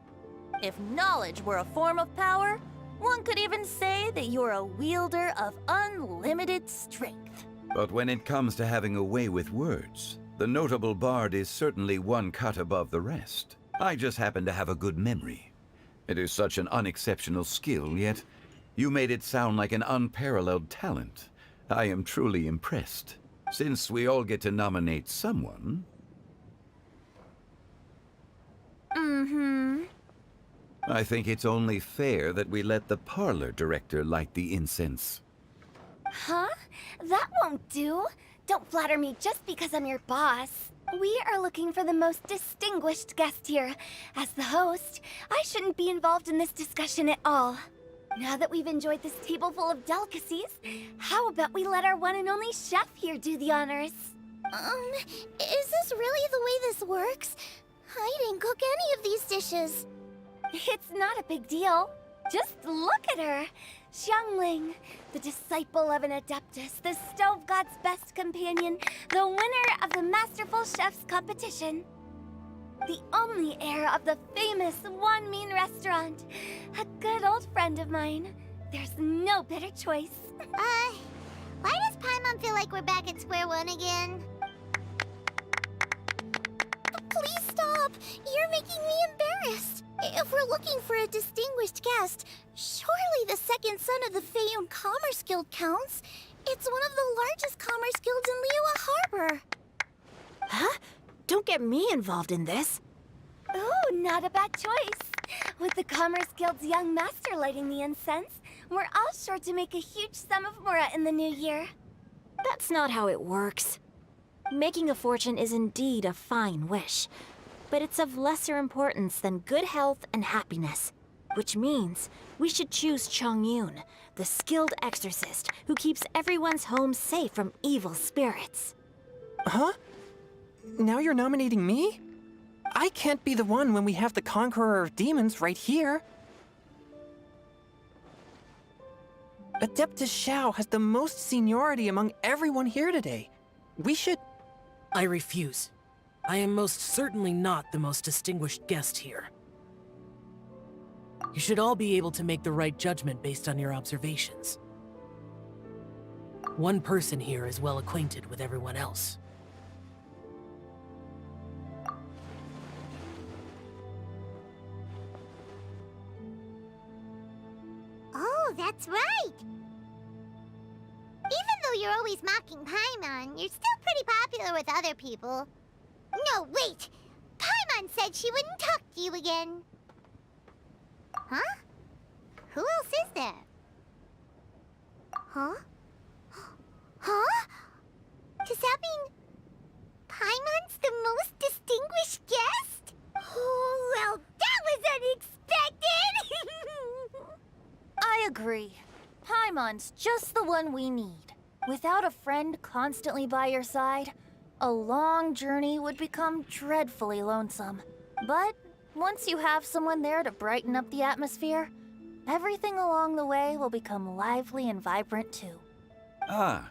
If knowledge were a form of power, one could even say that you're a wielder of unlimited strength. But when it comes to having a way with words, the notable bard is certainly one cut above the rest. I just happen to have a good memory. It is such an unexceptional skill, yet you made it sound like an unparalleled talent. I am truly impressed. Since we all get to nominate someone... I think it's only fair that we let the parlor director light the incense. Huh? That won't do. Don't flatter me just because I'm your boss. We are looking for the most distinguished guest here. As the host, I shouldn't be involved in this discussion at all. Now that we've enjoyed this table full of delicacies, how about we let our one and only chef here do the honors? Is this really the way this works? I didn't cook any of these dishes. It's not a big deal. Just look at her. Xiangling, the disciple of an Adeptus, the Stove God's best companion, the winner of the Masterful Chef's competition. The only heir of the famous Wanmin restaurant. A good old friend of mine. There's no better choice. Why does Paimon feel like we're back at square one again? Please stop! You're making me embarrassed. If we're looking for a distinguished guest, surely the second son of the Feiyun Commerce Guild counts. It's one of the largest commerce guilds in Liyue Harbor. Huh? Don't get me involved in this. Ooh, not a bad choice. With the Commerce Guild's young master lighting the incense, we're all sure to make a huge sum of mora in the new year. That's not how it works. Making a fortune is indeed a fine wish, but it's of lesser importance than good health and happiness, which means we should choose Chongyun, the skilled exorcist who keeps everyone's home safe from evil spirits. Huh? Now you're nominating me? I can't be the one when we have the Conqueror of Demons right here. Adeptus Xiao has the most seniority among everyone here today. We should... I refuse. I am most certainly not the most distinguished guest here. You should all be able to make the right judgment based on your observations. One person here is well acquainted with everyone else. Oh, that's right! Even though you're always mocking Paimon, you're still pretty popular with other people. No, wait! Paimon said she wouldn't talk to you again. Huh? Who else is there? Huh? Huh? Does that mean Paimon's the most distinguished guest? Oh, well, that was unexpected! I agree. Paimon's just the one we need. Without a friend constantly by your side, a long journey would become dreadfully lonesome. But once you have someone there to brighten up the atmosphere, everything along the way will become lively and vibrant too. Ah,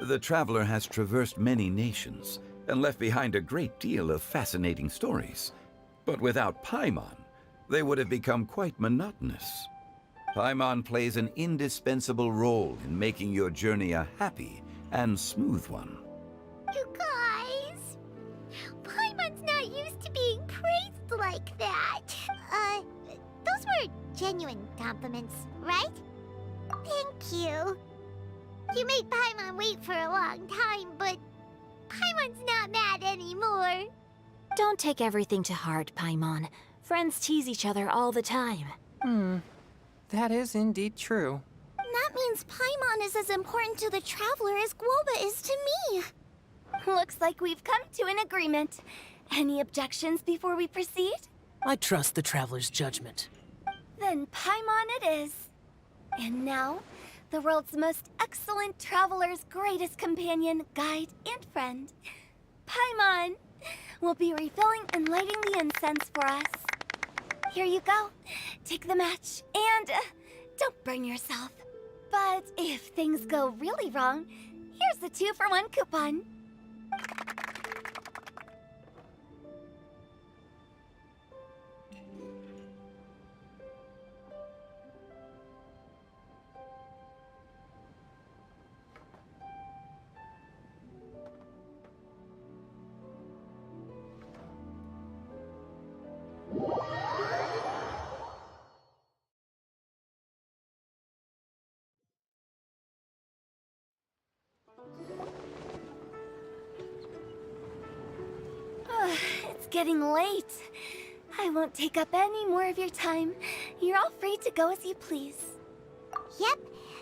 the traveler has traversed many nations and left behind a great deal of fascinating stories. But without Paimon, they would have become quite monotonous. Paimon plays an indispensable role in making your journey a happy and smooth one. You guys, Paimon's not used to being praised like that. Those were genuine compliments, right? Thank you. You made Paimon wait for a long time, but Paimon's not mad anymore. Don't take everything to heart, Paimon. Friends tease each other all the time. That is indeed true. That means Paimon is as important to the Traveler as Guoba is to me. Looks like we've come to an agreement. Any objections before we proceed? I trust the Traveler's judgment. Then Paimon it is. And now, the world's most excellent Traveler's greatest companion, guide, and friend, Paimon, will be refilling and lighting the incense for us. Here you go. Take the match, and don't burn yourself. But if things go really wrong, here's the 2-for-1 coupon. It's getting late. I won't take up any more of your time. You're all free to go as you please. Yep,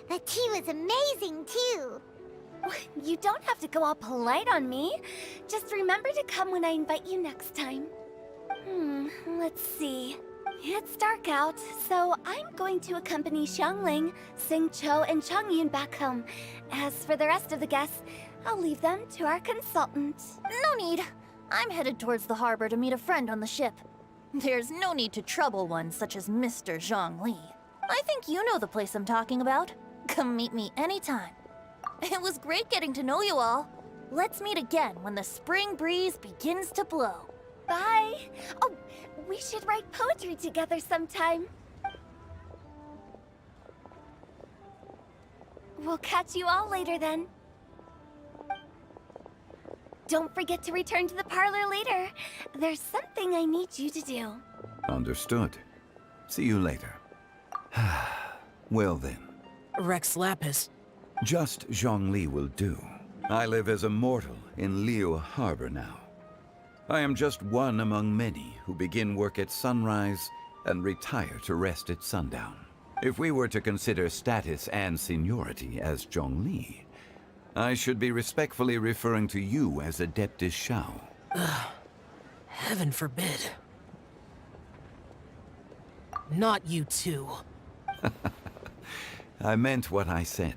the tea was amazing too. You don't have to go all polite on me. Just remember to come when I invite you next time. Let's see. It's dark out, so I'm going to accompany Xiangling, Xingqiu, and Changyun back home. As for the rest of the guests, I'll leave them to our consultant. No need. I'm headed towards the harbor to meet a friend on the ship. There's no need to trouble one such as Mr. Zhongli. I think you know the place I'm talking about. Come meet me anytime. It was great getting to know you all. Let's meet again when the spring breeze begins to blow. Bye. Oh, we should write poetry together sometime. We'll catch you all later then. Don't forget to return to the parlor later. There's something I need you to do. Understood. See you later. Well then. Rex Lapis. Just Zhongli will do. I live as a mortal in Liyue Harbor now. I am just one among many who begin work at sunrise and retire to rest at sundown. If we were to consider status and seniority as Zhongli, I should be respectfully referring to you as Adeptus Shao. Heaven forbid. Not you too. I meant what I said.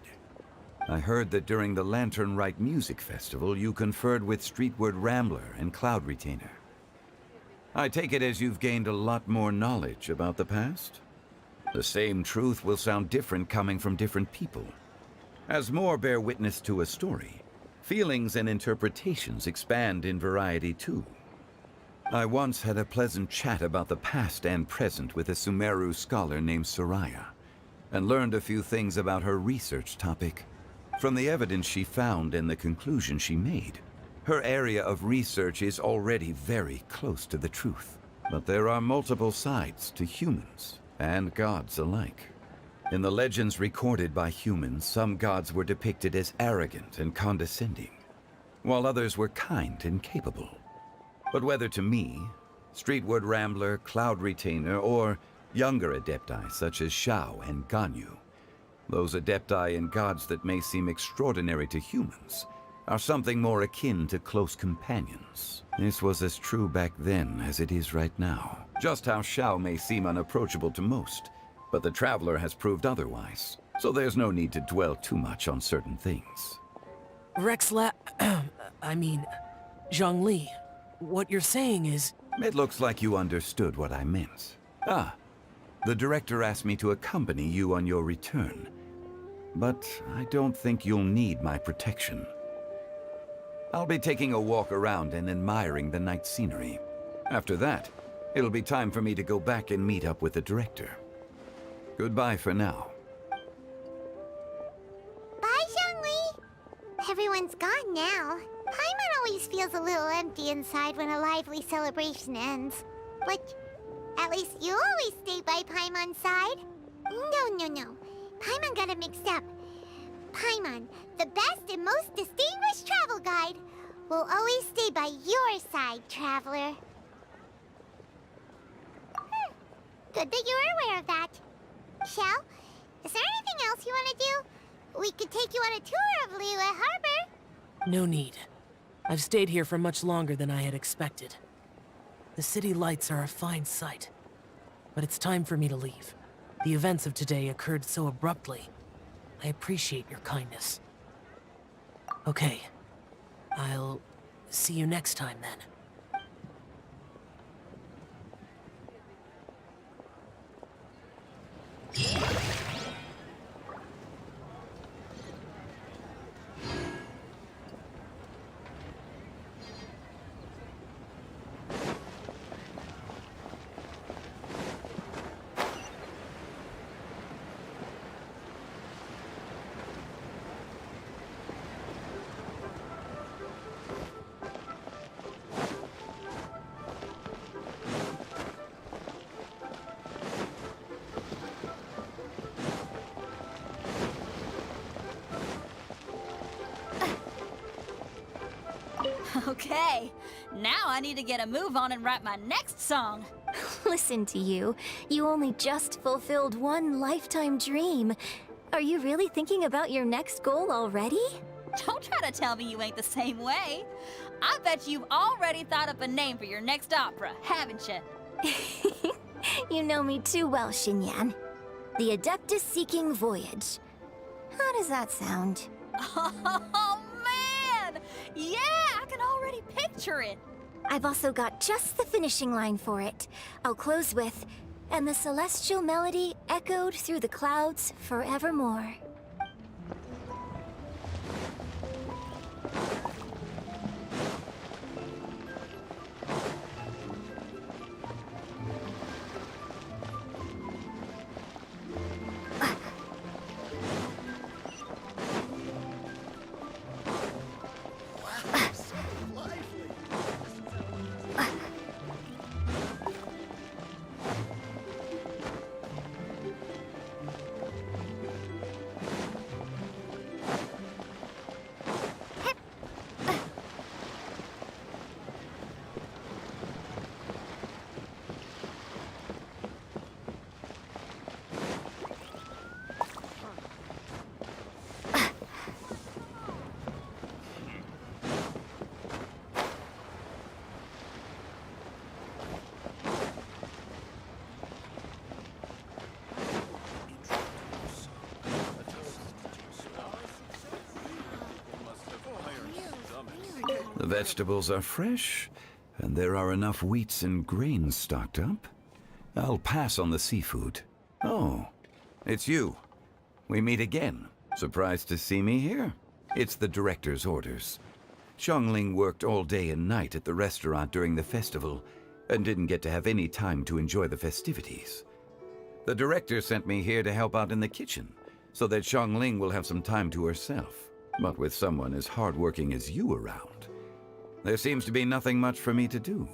I heard that during the Lantern Rite Music Festival, you conferred with Streetward Rambler and Cloud Retainer. I take it as you've gained a lot more knowledge about the past? The same truth will sound different coming from different people. As more bear witness to a story, feelings and interpretations expand in variety too. I once had a pleasant chat about the past and present with a Sumeru scholar named Soraya, and learned a few things about her research topic. From the evidence she found and the conclusion she made, her area of research is already very close to the truth. But there are multiple sides to humans and gods alike. In the legends recorded by humans, some gods were depicted as arrogant and condescending, while others were kind and capable. But whether to me, Streetward Rambler, Cloud Retainer, or younger Adepti such as Shao and Ganyu, those Adepti and gods that may seem extraordinary to humans are something more akin to close companions. This was as true back then as it is right now. Just how Shao may seem unapproachable to most, but the Traveler has proved otherwise, so there's no need to dwell too much on certain things. Zhongli, what you're saying is... It looks like you understood what I meant. The director asked me to accompany you on your return, but I don't think you'll need my protection. I'll be taking a walk around and admiring the night scenery. After that, It'll be time for me to go back and meet up with the director. Goodbye for now. Bye, Zhongli! Everyone's gone now. Paimon always feels a little empty inside when a lively celebration ends. But at least you always stay by Paimon's side. No. Paimon got it mixed up. Paimon, the best and most distinguished travel guide, will always stay by your side, traveler. Good that you were aware of that. Shell, is there anything else you want to do? We could take you on a tour of Liyue Harbor. No need. I've stayed here for much longer than I had expected. The city lights are a fine sight. But it's time for me to leave. The events of today occurred so abruptly. I appreciate your kindness. Okay. I'll see you next time then. Okay, now I need to get a move on and write my next song. Listen to you. You only just fulfilled one lifetime dream. Are you really thinking about your next goal already? Don't try to tell me you ain't the same way. I bet you've already thought up a name for your next opera, haven't you? You know me too well, Xinyan. The Adeptus Seeking Voyage. How does that sound? Oh, man! Yeah, I can already picture it. I've also got just the finishing line for it. I'll close with, "And the celestial melody echoed through the clouds forevermore." The vegetables are fresh, and there are enough wheats and grains stocked up. I'll pass on the seafood. Oh, it's you. We meet again. Surprised to see me here? It's the director's orders. Xiangling worked all day and night at the restaurant during the festival, and didn't get to have any time to enjoy the festivities. The director sent me here to help out in the kitchen, so that Xiangling will have some time to herself. But with someone as hardworking as you around, there seems to be nothing much for me to do.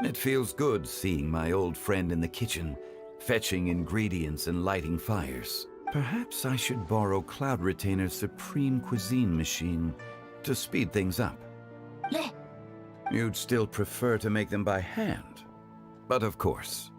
It feels good seeing my old friend in the kitchen, fetching ingredients and lighting fires. Perhaps I should borrow Cloud Retainer's Supreme Cuisine machine to speed things up. You'd still prefer to make them by hand. But of course,